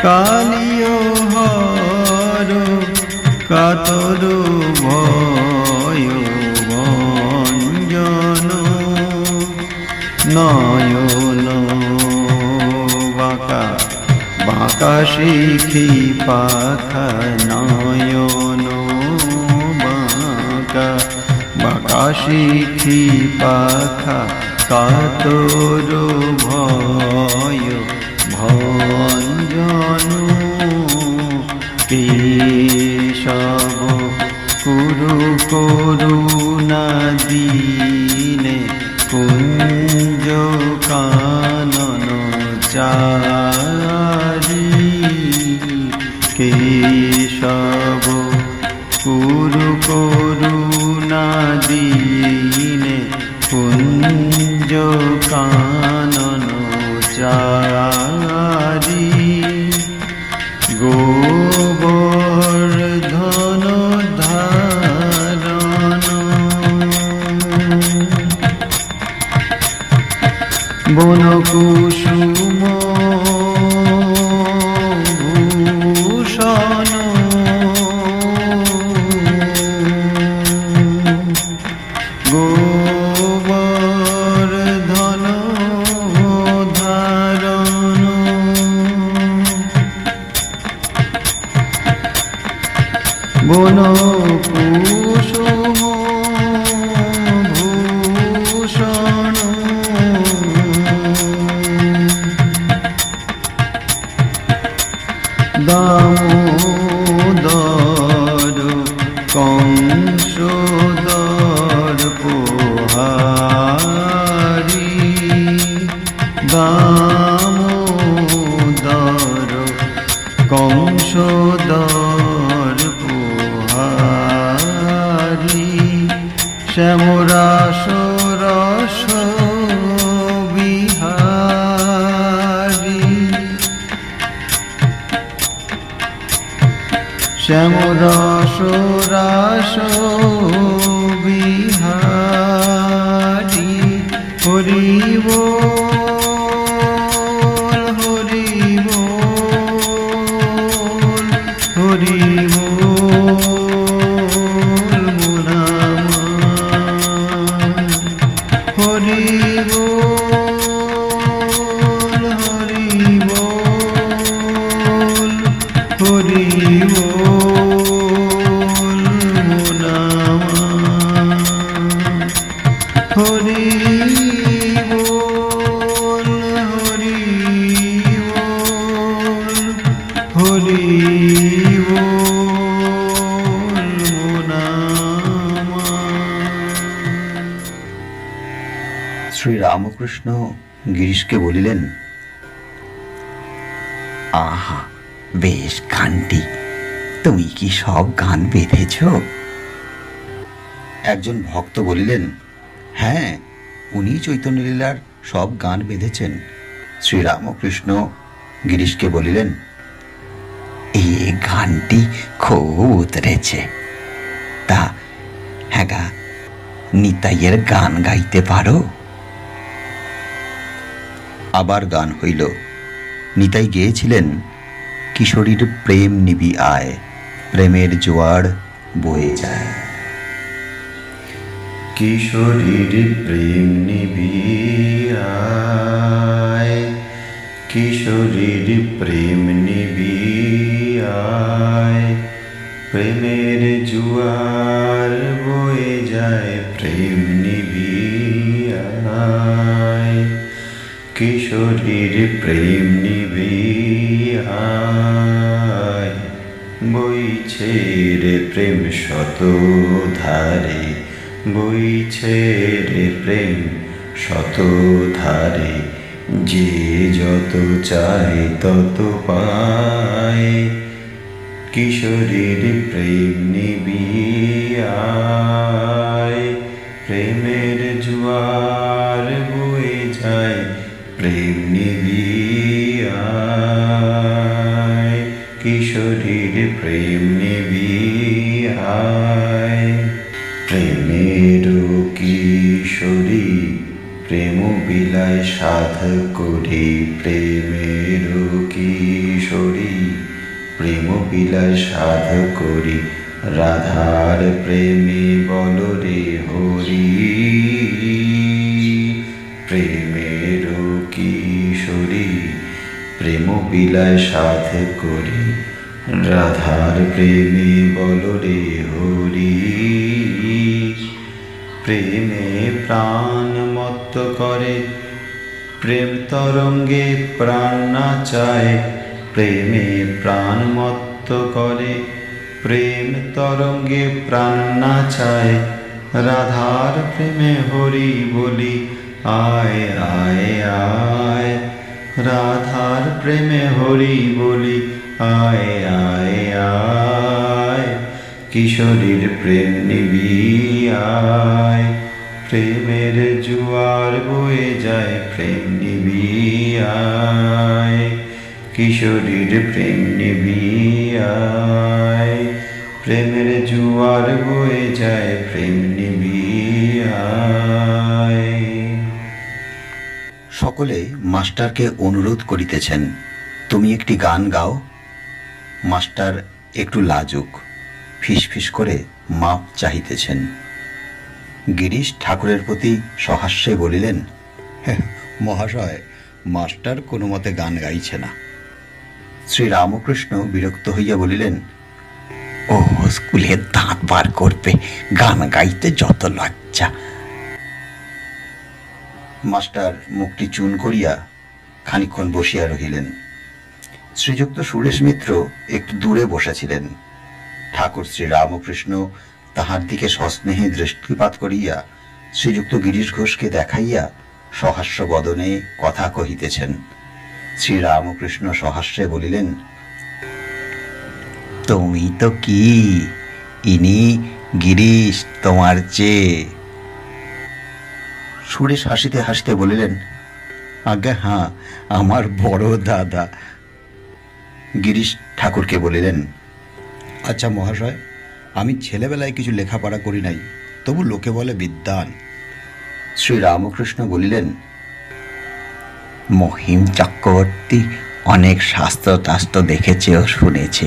কালিয় হর। কাতর ভয় ভঞ্জন, নয়ন বাঁকা বাঁকা শিখি পাখা। নয়ন বাঁকা বাঁকা শিখি পাখা। কাতর ভয় ভঞ্জন। কেশব কুরু করুণা দিনে কুঞ্জ কানন চারি। কেশব কুরু করুণা দিনে কুঞ্জ কানন চারি। গোবর বন কুসুম ভূষণ দামোদর কংসোদর পোহারি দামোদর কংসোদর পোহারি শ্যামরাস রস বিহারি শ্যামরাস রাস বিহারি হরি বল হরি বল হরি বল মুনামা হরি বল হরি বল হরি বল মুনামা হরি বল হরি বল হরি বল মুনামা। শ্রীরামকৃষ্ণ গিরিশকে বলিলেন, আহা, বেশ গানটি। তুমি কি সব গান বেঁধেছ? একজন ভক্ত বলিলেন, হ্যাঁ, উনি চৈতন্যলীলার সব গান বেঁধেছেন। শ্রীরামকৃষ্ণ গিরিশকে বলিলেন, এই গানটি খুব উতরেছে। তা হ্যাঁ গা, নিতাইয়ের গান গাইতে পারো? আবার গান হইল। নিতাই গেয়েছিলেন, কিশোরীর প্রেম নিবি আয়, প্রেমের জোয়ার বয়ে যায়। কিশোরীর প্রেম নিবি আয়, কিশোরীর প্রেম নিবি আয়, প্রেমের জোয়ার বয়ে যায়, প্রেম নিবি আয়, কিশোরীর প্রেম নিবি আয়, বইছে রে প্রেম শত ধারে, বইছে রে প্রেম শত ধারে, যে যত চায় তত পায়, কিশোরীর প্রেম নিবি আয়, প্রেমের জোয়ার বয়ে যায়, প্রেম নিবি আয়, কিশোরীর প্রেম নিবি আয়, প্রেমের কিশোরী প্রেম বিলায় সাধ করি, প্রেমের কিশোরী প্রেম বিলায় সাধ করি, রাধার প্রেমে বল রে হরি, প্রেমের কিশোরী প্রেম বিলায় সাধ করি, রাধার প্রেমে বল রে হরি, প্রেমে প্রাণ মত্ত করে, প্রেম তরঙ্গে প্রাণ নাচায়, প্রেমে প্রাণ মত্ত করে, প্রেম তরঙ্গে প্রাণ নাচায়, রাধার প্রেমে হরি বলি আয় আয় আয়, রাধার প্রেমে হরি বলি আয় আয় আয়, কিশোরীর প্রেম নিবি আয়, প্রেমের জোয়ার বয়ে যায়, প্রেম নিবি আয়, কিশোরীর প্রেম নিবি আয়, প্রেমের জোয়ার বয়ে যায়, প্রেম নিবি আয়। সকলে মাস্টারকে অনুরোধ করিতেছেন, তুমি একটি গান গাও। মাস্টার একটু লাজুক, ফিসফিস করে মাপ চাহিতেছেন। গিরিশ ঠাকুরের প্রতি সহাস্যে বলিলেন, মহাশয়, মাস্টার কোনো মতে গান গাইছে না। শ্রীরামকৃষ্ণ বিরক্ত হইয়া বলিলেন, ও স্কুলের দাঁত বার করবে, গান গাইতে যত লজ্জা। মাস্টার মুখটি চুন করিয়া খানিকক্ষণ বসিয়া রহিলেন। শ্রীযুক্ত সুরেশ মিত্র একটু দূরে বসেছিলেন। ঠাকুর শ্রী রামকৃষ্ণ তাহার দিকে সস্নেহে দৃষ্টিপাত করিয়া শ্রীযুক্ত গিরিশ ঘোষকে দেখাইয়া সহাস্য বদনে কথা কহিতেছেন। শ্রী রামকৃষ্ণ সহাস্যে বলিলেন, তুমি তো কি, ইনি গিরিশ তোমার চেয়ে। সুরেশ হাসিতে হাসিতে বলিলেন, আজ্ঞা হ্যাঁ, আমার বড় দাদা। গিরিশ ঠাকুরকে বলিলেন, আচ্ছা মহাশয়, আমি ছেলেবেলায় কিছু লেখাপড়া করি নাই, তবু লোকে বলে বিদ্বান। শ্রী রামকৃষ্ণ বলিলেন, মহিম চক্রবর্তী অনেক শাস্ত্র টাস্ত্র দেখেছে ও শুনেছে,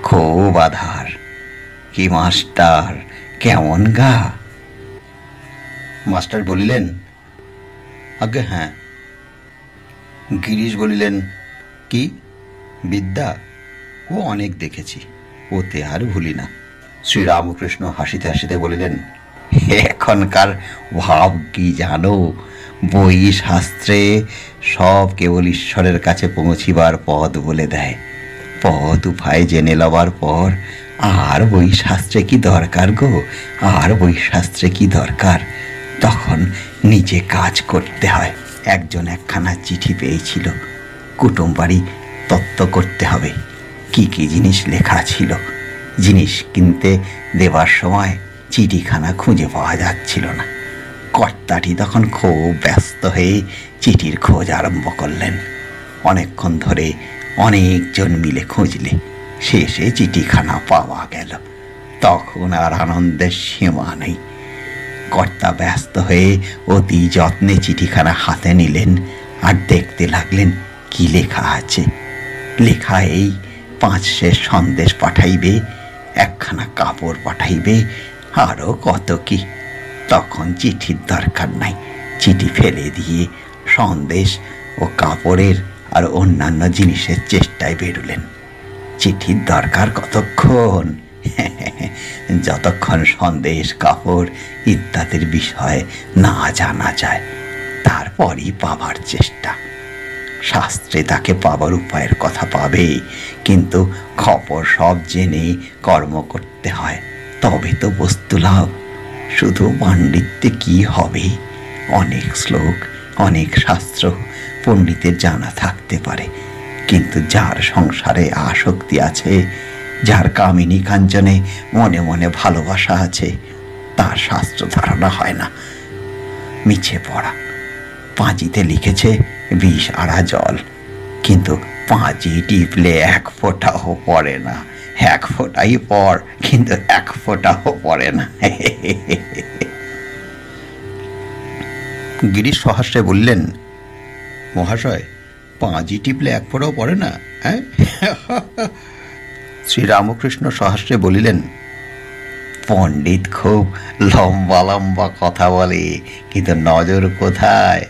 খুব আধার। কি মাস্টার, কেমন গা? মাস্টার বলিলেন, আজ্ঞা হ্যাঁ। গিরিশ বলিলেন, কি বিদ্যা? ও অনেক দেখেছি, ওতে আর ভুলি না। শ্রী রামকৃষ্ণ হাসিতে হাসিতে বলিলেন, এখনকার ভাব কি জানো? বই শাস্ত্রে সব কেবল ঈশ্বরের কাছে পৌঁছিবার পথ বলে দেয়। পথ উপায় জেনে লবার পর আর বই শাস্ত্রে কি দরকার গো, আর বই শাস্ত্রে কি দরকার? তখন নিজে কাজ করতে হয়। একজন একখানা চিঠি পেয়েছিল, কুটুম বাড়ি তত্ত্ব করতে হবে। কি কি জিনিস লেখা ছিল, জিনিস কিনতে দেবার সময় চিঠিখানা খুঁজে পাওয়া যাচ্ছিল না। কর্তাটি তখন খুব ব্যস্ত হয়ে চিঠির খোঁজ আরম্ভ করলেন। অনেকক্ষণ ধরে অনেকজন মিলে খুঁজলে শেষে চিঠিখানা পাওয়া গেল। তখন আর আনন্দের সীমা নেই। কর্তা ব্যস্ত হয়ে অতি যত্নে চিঠিখানা হাতে নিলেন আর দেখতে লাগলেন কি লেখা আছে। লেখা এই, 5 শের সন্দেশ পাঠাইবে, একখানা কাপড় পাঠাইবে, আরও কত কি। তখন চিঠির দরকার নাই, চিঠি ফেলে দিয়ে সন্দেশ ও কাপড়ের আর অন্যান্য জিনিসের চেষ্টায় বেরুলেন। চিঠির দরকার কতক্ষণ? যতক্ষণ সন্দেশ, কাপড় ইত্যাদির বিষয়ে না জানা যায়, তারপরই পাবার চেষ্টা। শাস্ত্রে তাকে পাবার উপায়ের কথা পাবে, কিন্তু খবর সব জেনে কর্ম করতে হয়, তবে তো বস্তু লাভ। শুধু পাণ্ডিত্যে কি হবে? অনেক শ্লোক, অনেক শাস্ত্র পণ্ডিতের জানা থাকতে পারে, কিন্তু যার সংসারে আসক্তি আছে, যার কামিনী কাঞ্চনে মনে মনে ভালোবাসা আছে, তার শাস্ত্র ধারণা হয় না। মিছে পড়া। পাঁজিতে লিখেছে 20 আড়া জল, কিন্তু পাঁজি টিপলে 1 ফোঁটাও পড়ে না। 1 ফোঁটাই পড়, কিন্তু 1 ফোঁটাও পড়ে না। গিরিশ সহাস্যে বললেন, মহাশয়, পাঁজি টিপলে 1 ফোঁটাও পড়ে না? হ্যাঁ। শ্রী রামকৃষ্ণ সহাস্যে বলিলেন, পণ্ডিত খুব লম্বা লম্বা কথা বলে, কিন্তু নজর কোথায়?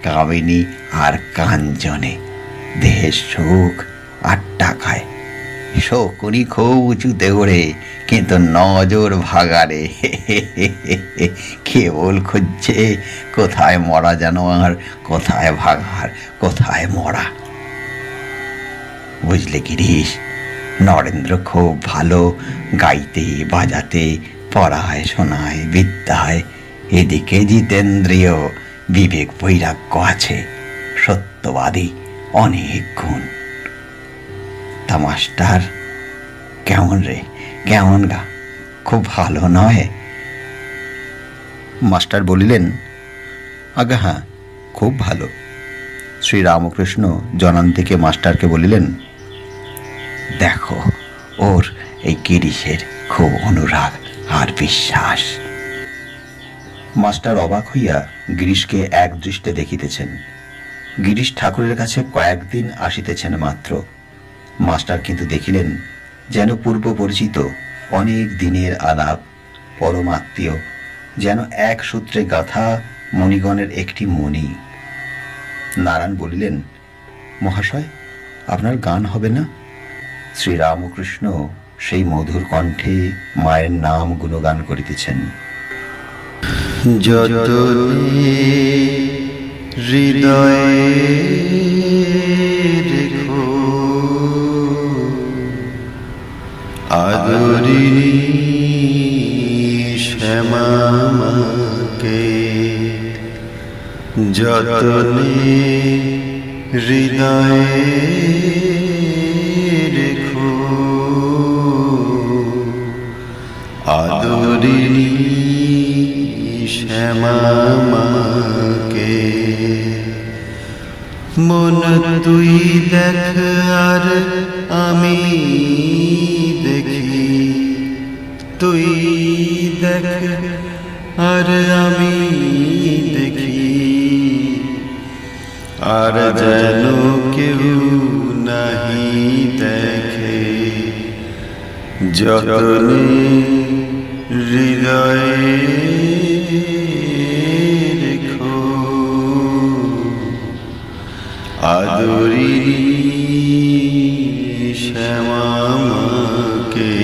কামিনী আর কাঞ্চনে। দেহের সুখ আর টাকায়। শকুনি খুব উঁচুতে ওড়ে, কিন্তু নজর ভাগারে। কেবল খুঁজছে কোথায় মরা জানোয়ার, কোথায় ভাগার, কোথায় মরা। বুঝলে গিরিশ, নরেন্দ্র খুব ভালো গাইতে বাজাতে, পড়ায় শোনায়, বিদ্যায়। এদিকে জিতেন্দ্রীয়, বিবেক বৈরাগ্য আছে, সত্যবাদী, অনেক গুণ। তা মাস্টার কেমন রে, কেমন গা? খুব ভালো নয়? মাস্টার বলিলেন, আজ্ঞা হ্যাঁ, খুব ভালো। শ্রী রামকৃষ্ণ জনান থেকে মাস্টারকে বলিলেন, দেখো, ওর এই গিরিশের খুব অনুরাগ আর বিশ্বাস। মাস্টার অবাক হইয়া গিরিশকে এক দৃষ্টে দেখিতেছেন। গিরিশ ঠাকুরের কাছে কয়েকদিন আসিতেছেন মাত্র। মাস্টার কিন্তু দেখিলেন যেন পূর্ব পরিচিত, অনেক দিনের আলাপ, পরমাত্মীয়, যেন এক সূত্রে গাথা মণিগণের একটি মণি। নারায়ণ বলিলেন, মহাশয়, আপনার গান হবে না? শ্রী রামকৃষ্ণ সেই মধুর কণ্ঠে মায়ের নাম গুণগান করিতেছেন। যতনে হৃদয়ে রেখো আদরিণী শ্যামাকে, যতনে হৃদয়ে রেখো আদরিণী শ্যামাকে। মন তুই দেখ আর আমি দেখি, তুই দেখ আর আমি দেখি, আর যেন কেউ নাহি দেখে, যতনে হৃদয়ে রেখো আদরিণী শ্যামাকে।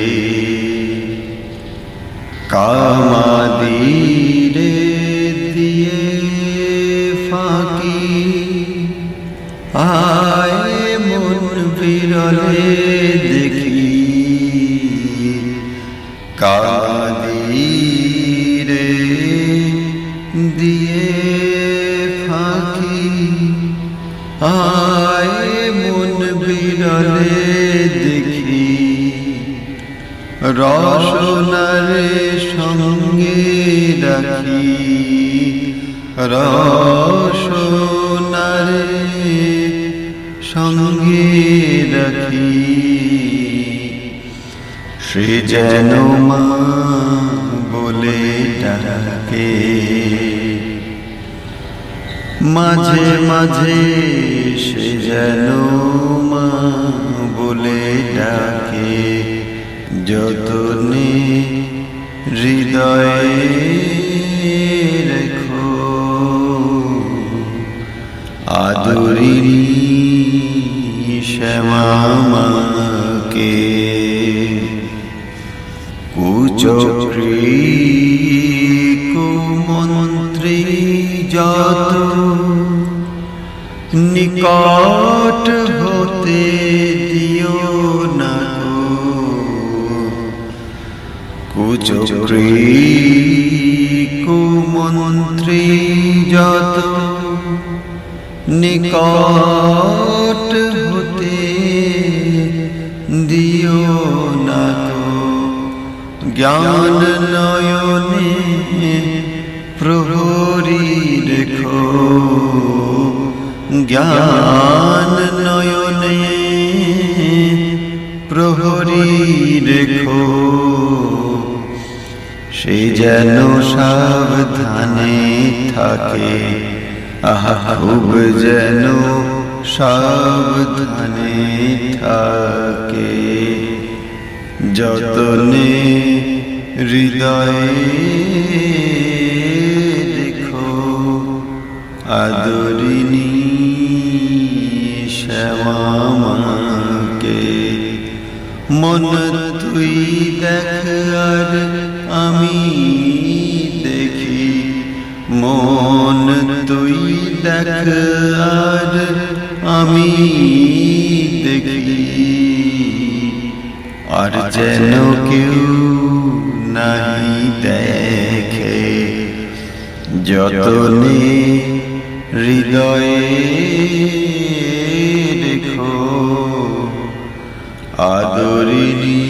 কামাদিরে দিয়ে ফাঁকি আয় মন বিরলে দেখি, কাদিরে দিয়ে ফাঁকি আয় মন বিরলে দেখি, রসনারে সঙ্গে রাখি, রসনারে সঙ্গে রাখি, সে যেন মা বলে ডাকে, মাঝে মাঝে সে যেন মা বলে ডাকে, যতনে হৃদয়ে রেখো আদরিণী শ্যামাকে। কুচক্রী কুমন্ত্রী যত নিকট হতে দিও না, কুচক্রী কুমন্ত্রী যত নিকট হতে দিও না, জ্ঞান নয়নে প্রহরী রেখো, জ্ঞান নয়নে প্রহরী রেখো, সে যেন সাবধানে থাকে, আহা খুব যেন সাবধানে থাকে, যতনে হৃদয়ে রেখো আদরিণী শ্যামাকে। মন তুই দেখ আর আমি দেখি, মন তুই দেখ আর আমি দেখি, আর যেন কেউ নাই দেখে, যতনে হৃদয়ে রেখো আদরিণী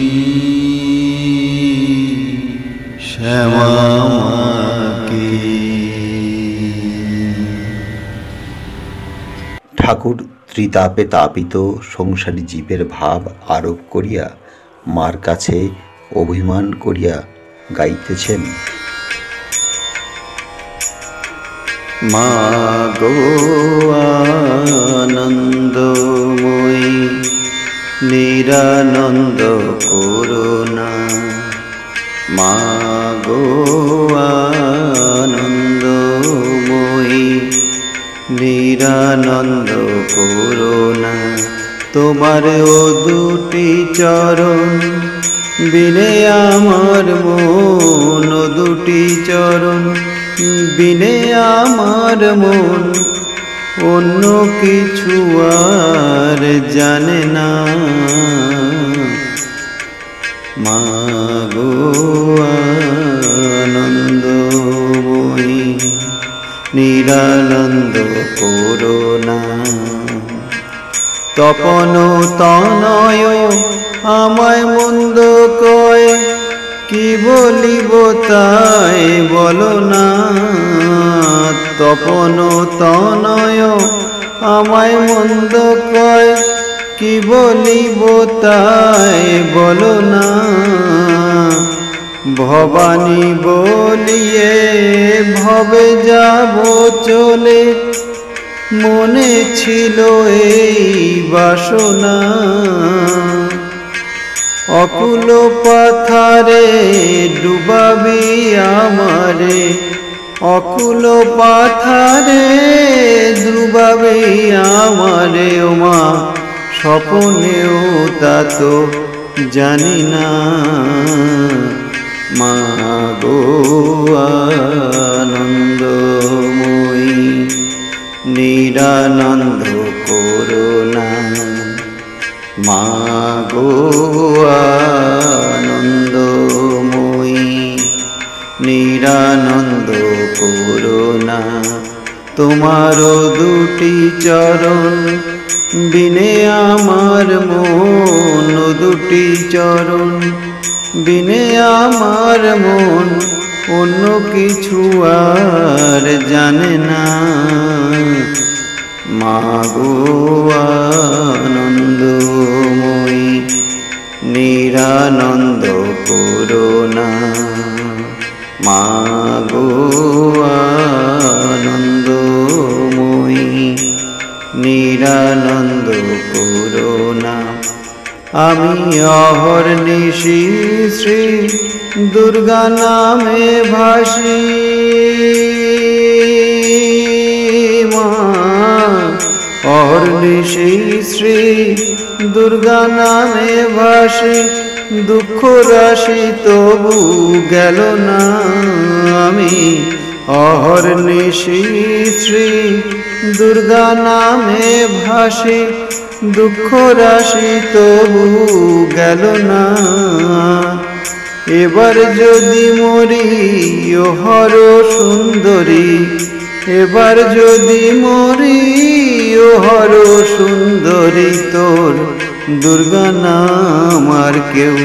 শ্যামাকে। ঠাকুর ত্রিতাপে তাপিত সংসারী জীবের ভাব আরোপ করিয়া মার কাছে অভিমান করিয়া গাইতেছেন। মা গো আনন্দময়ী নিরানন্দ করুণা, মা গো আনন্দময়ী নিরানন্দ করুণা, তোমার ও দুটি চরণ বিনে আমার মন দুটি চরণ, বিনে আমার মন অন্য কিছু আর জানে না। মাগো আনন্দময়ী নিরানন্দ করুণা, তপন তনয় আমায় মন্দ কয়, কি বলিব তাই বলো না। তপন তনয় আমায় মন্দ কয়, কি বলিব তাই বলো না। ভবানী বলিয়ে ভবে যাব চলে, মনে ছিল এই বাসনা। অকুল পাথারে ডুবাবি আমারে, অকুল পাথারে ডুবাবি আমারে। ওমা স্বপ্নেও তা তো জানি না। মাগো আনন্দময়ী নিরানন্দ করুণা, মাগো আনন্দময়ী নিরানন্দ করুণা। তোমার দুটি চরণ বিনে আমার মন, দুটি চরণ বিনে আমার মন অন্য কিছু আর জানে না। মাগো আনন্দময়ী নিরানন্দ করুণা, মাগো আনন্দময়ী নিরানন্দ করুণা। আমি অহর্নিশি শ্রী দুর্গা নামে ভাসি, মা অহর্নিশি শ্রী দুর্গা নামে ভাসি। দুঃখ রাশি তবু গেল না। আমি অহর্নিশি শ্রী দুর্গা নামে ভাসি, দুঃখ রাশি তবু গেল না। এবার যদি মরি ও হর সুন্দরী, এবার যদি মরি ও হর সুন্দরী। তোর দুর্গা নাম আর কেউ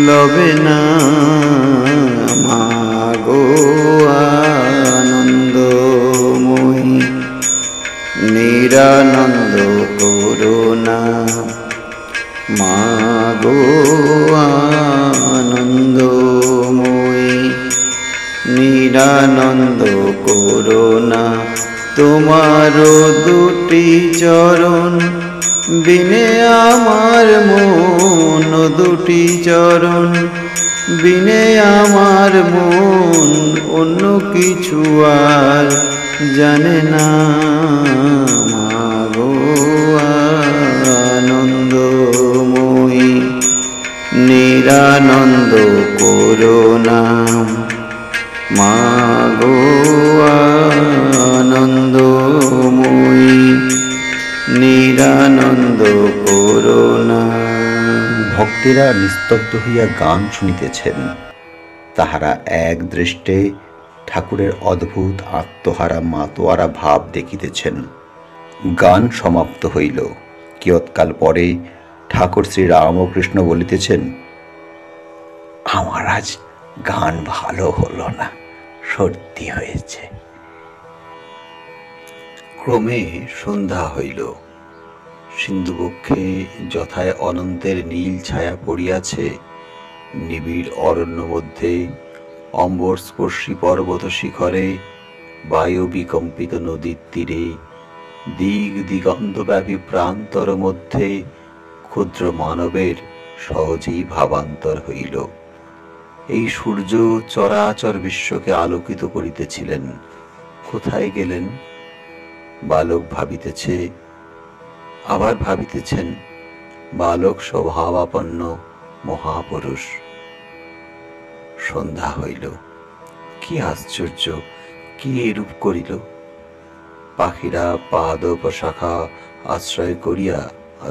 লবে না। মাগো আনন্দময়ী নিরানন্দ করুণা, মাগো আনন্দময়ী নিরানন্দ করুণা। তোমার দুটি চরণ বিনে আমার মন, দুটি চরণ বিনে আমার মন অন্য কিছু আর জানে না। মাগো আনন্দময়ী নিরানন্দ করুণা, মাগো আনন্দময়ী নিরানন্দ করুণা। ভক্তেরা নিস্তব্ধ হইয়া গান শুনিতেছেন। তাহারা এক দৃষ্টে ঠাকুরের অদ্ভুত আত্মহারা মাতোয়ারা ভাব দেখিতেছেন। গান সমাপ্ত হইল। কিয়ৎকাল পরে ঠাকুর শ্রী রামকৃষ্ণ বলিতেছেন, আমার আজ গান ভালো হলো না, সর্দি হয়েছে। ক্রমে সন্ধ্যা হইল। সিন্ধুবক্ষে যথায় অনন্তের নীল ছায়া পড়িয়াছে। নিবিড় অরণ্য মধ্যে অম্বরস্পর্শী পর্বত শিখরে, বায়ু বিকম্পিত নদীর তীরে, দিগ দিগন্তব্যাপী প্রান্তর মধ্যে ক্ষুদ্র মানবের সহজেই ভাবান্তর হইল। এই সূর্য চরাচর বিশ্বকে আলোকিত করিতেছিলেন। কোথায় গেলেন? বালক ভাবিতেছে, আবার ভাবিতেছেন। বালক স্বভাবাপন্ন মহাপুরুষ। সন্ধ্যা হইল। কি আশ্চর্য, কি এরূপ করিল! পাখিরা পাদপ শাখা আশ্রয় করিয়া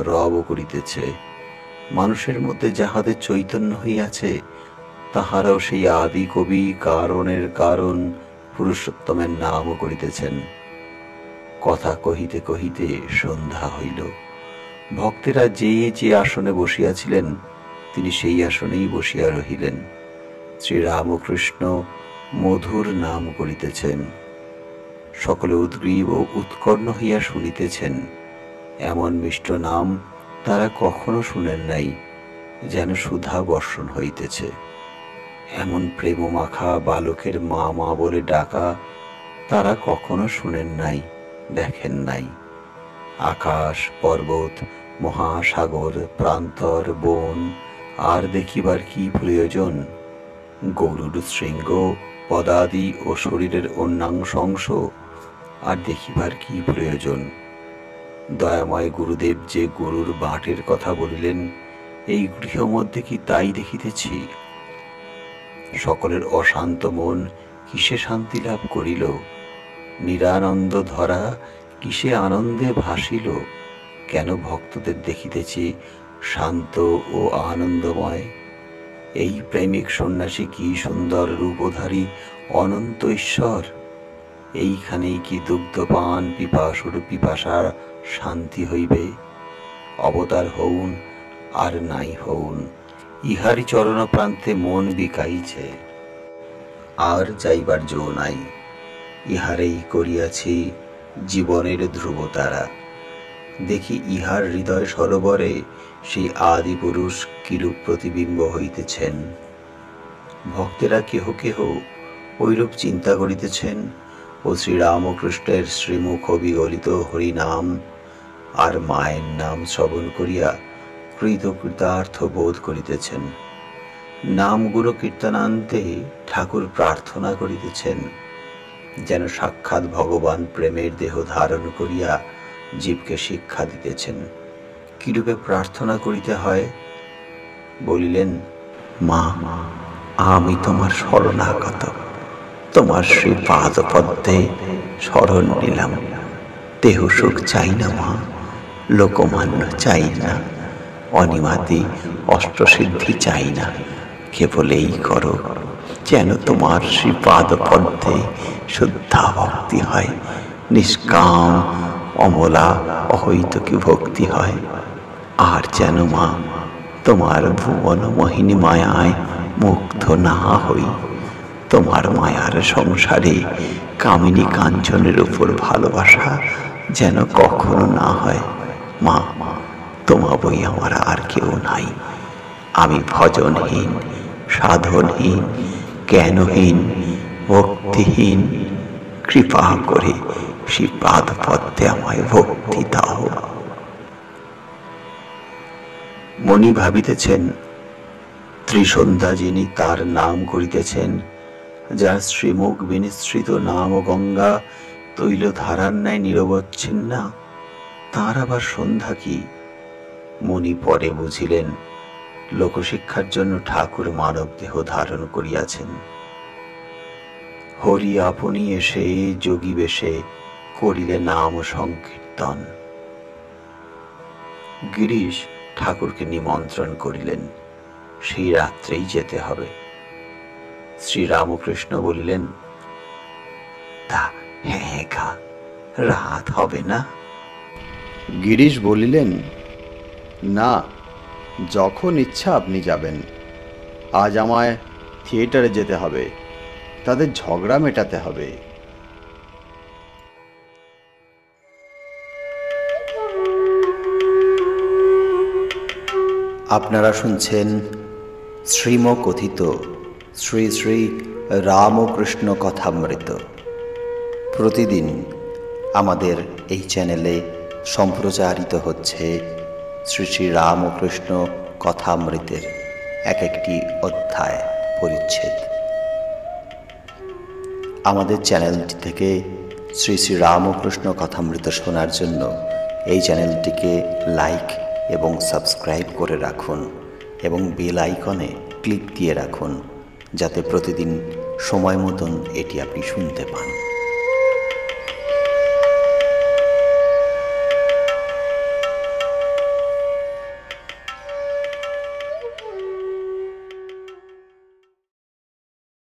রব করিতেছে। মানুষের মধ্যে যাহাদের চৈতন্য হইয়াছে, তাহারাও সেই আদি কবি কারণের কারণ পুরুষোত্তমের নামও করিতেছেন। কথা কহিতে কহিতে সন্ধ্যা হইল। ভক্তেরা যে যে আসনে বসিয়াছিলেন, তিনি সেই আসনেই বসিয়া রহিলেন। শ্রীরামকৃষ্ণ মধুর নাম করিতেছেন। সকলে উদ্গ্রীব ও উৎকর্ণ হইয়া শুনিতেছেন। এমন মিষ্ট নাম তারা কখনো শুনেন নাই, যেন সুধা বর্ষণ হইতেছে। এমন প্রেম মাখা বালকের মা মা বলে ডাকা তারা কখনো শুনেন নাই, দেখেন নাই। আকাশ, পর্বত, মহাসাগর, প্রান্তর, বন, আর দেখিবার কি প্রয়োজন? গরুর শৃঙ্গ, পদাদি ও শরীরের অন্যাংশ অংশ, আর দেখিবার কি প্রয়োজন? দয়াময় গুরুদেব যে গরুর বাঁটের কথা বলিলেন, এই গৃহ মধ্যে কি তাই দেখিতেছি? সকলের অশান্ত মন কিসে শান্তি লাভ করিল? নিরানন্দ ধরা কিসে আনন্দে ভাসিল? কেন ভক্তদের দেখিতেছি শান্ত ও আনন্দময়? এই প্রেমিক সন্ন্যাসী কি সুন্দর রূপধারী অনন্ত ঈশ্বর! এইখানেই কি দুগ্ধপান পিপাসুর পিপাসার শান্তি হইবে? অবতার হউন আর নাই হউন, ইহারি চরণ প্রান্তে মন বিকাইছে। আর যাইবার জো নাই, ইহারেই করিয়াছি জীবনের ধ্রুবতারা। দেখি ইহার হৃদয় সরোবরে সেই আদি পুরুষ কিরূপ প্রতিবিম্ব হইতেছেন। ভক্তেরা কেহ কেহ ঐরূপ চিন্তা করিতেছেন ও শ্রীরামকৃষ্ণের শ্রীমুখ বিগলিত হরিনাম আর মায়ের নাম শ্রবণ করিয়া কৃতকৃতার্থ বোধ করিতেছেন। নামগুলো কীর্তনান্তে ঠাকুর প্রার্থনা করিতেছেন, যেন সাক্ষাৎ ভগবান প্রেমের দেহ ধারণ করিয়া জীবকে শিক্ষা দিতেছেন। কিরূপে প্রার্থনা করিতে হয় বলিলেন, মা, আমি তোমার শরণাগত, তোমার শ্রী পাদপদ্মে শরণ নিলাম। দেহ সুখ চাই না মা, লোকমান্য চাই না, অনিমাদি অষ্টসিদ্ধি চাই না। কেবল এই করো যেন তোমার শ্রী পাদপদ্মে শুদ্ধা ভক্তি হয়, নিষ্কাম অমলা অহৈতুকী ভক্তি হয়। আর যেন মা তোমার ভুবন মোহিনী মায়ায় মুগ্ধ না হই, তোমার মায়ার সংসারে কামিনী কাঞ্চনের উপর ভালোবাসা যেন কখনো না হয়। মা, তোমা বই আমার আর কেউ নাই। আমি ভজনহীন, সাধনহীন, জ্ঞানহীন, ভক্তিহীন। কৃপা করে সেই পাদপদ্মে আমায় ভক্তি দাও। মনি ভাবিতেছেন, ত্রিসন্ধ্যা যিনি তার নাম করিতেছেন, যার শ্রীমুখ বিনিসৃত নাম ও গঙ্গা তৈল ধারার ন্যায় নিরবচ্ছিন্না, তার আবার সন্ধ্যা কি? মনি পরে বুঝিলেন, লোকশিক্ষার জন্য ঠাকুর মানব দেহ ধারণ করিয়াছেন। হরি আপনি এসে যোগী বেশে করিলে নাম সংকীর্তন। গিরিশ ঠাকুরকে নিমন্ত্রণ করিলেন, সেই রাত্রেই যেতে হবে। শ্রীরামকৃষ্ণ বলিলেন, তা হ্যাঁ গা, রাত হবে না? গিরিশ বলিলেন, না, যখন ইচ্ছা আপনি যাবেন। আজ আমায় থিয়েটারে যেতে হবে, তাদের ঝগড়া মেটাতে হবে। আপনারা শুনছেন শ্রীমকথিত শ্রী শ্রী রামকৃষ্ণ কথামৃত। প্রতিদিন আমাদের এই চ্যানেলে সম্প্রচারিত হচ্ছে শ্রী শ্রী রামকৃষ্ণ কথামৃতের এক একটি অধ্যায় পরিচ্ছেদ। আমাদের চ্যানেলটি থেকে শ্রী শ্রী রামকৃষ্ণ কথামৃত শোনার জন্য এই চ্যানেলটিকে লাইক এবং সাবস্ক্রাইব করে রাখুন। এবং বেল আইকনে ক্লিক দিয়ে রাখুন, যাতে প্রতিদিন সময় মতন এটি আপনি শুনতে পান।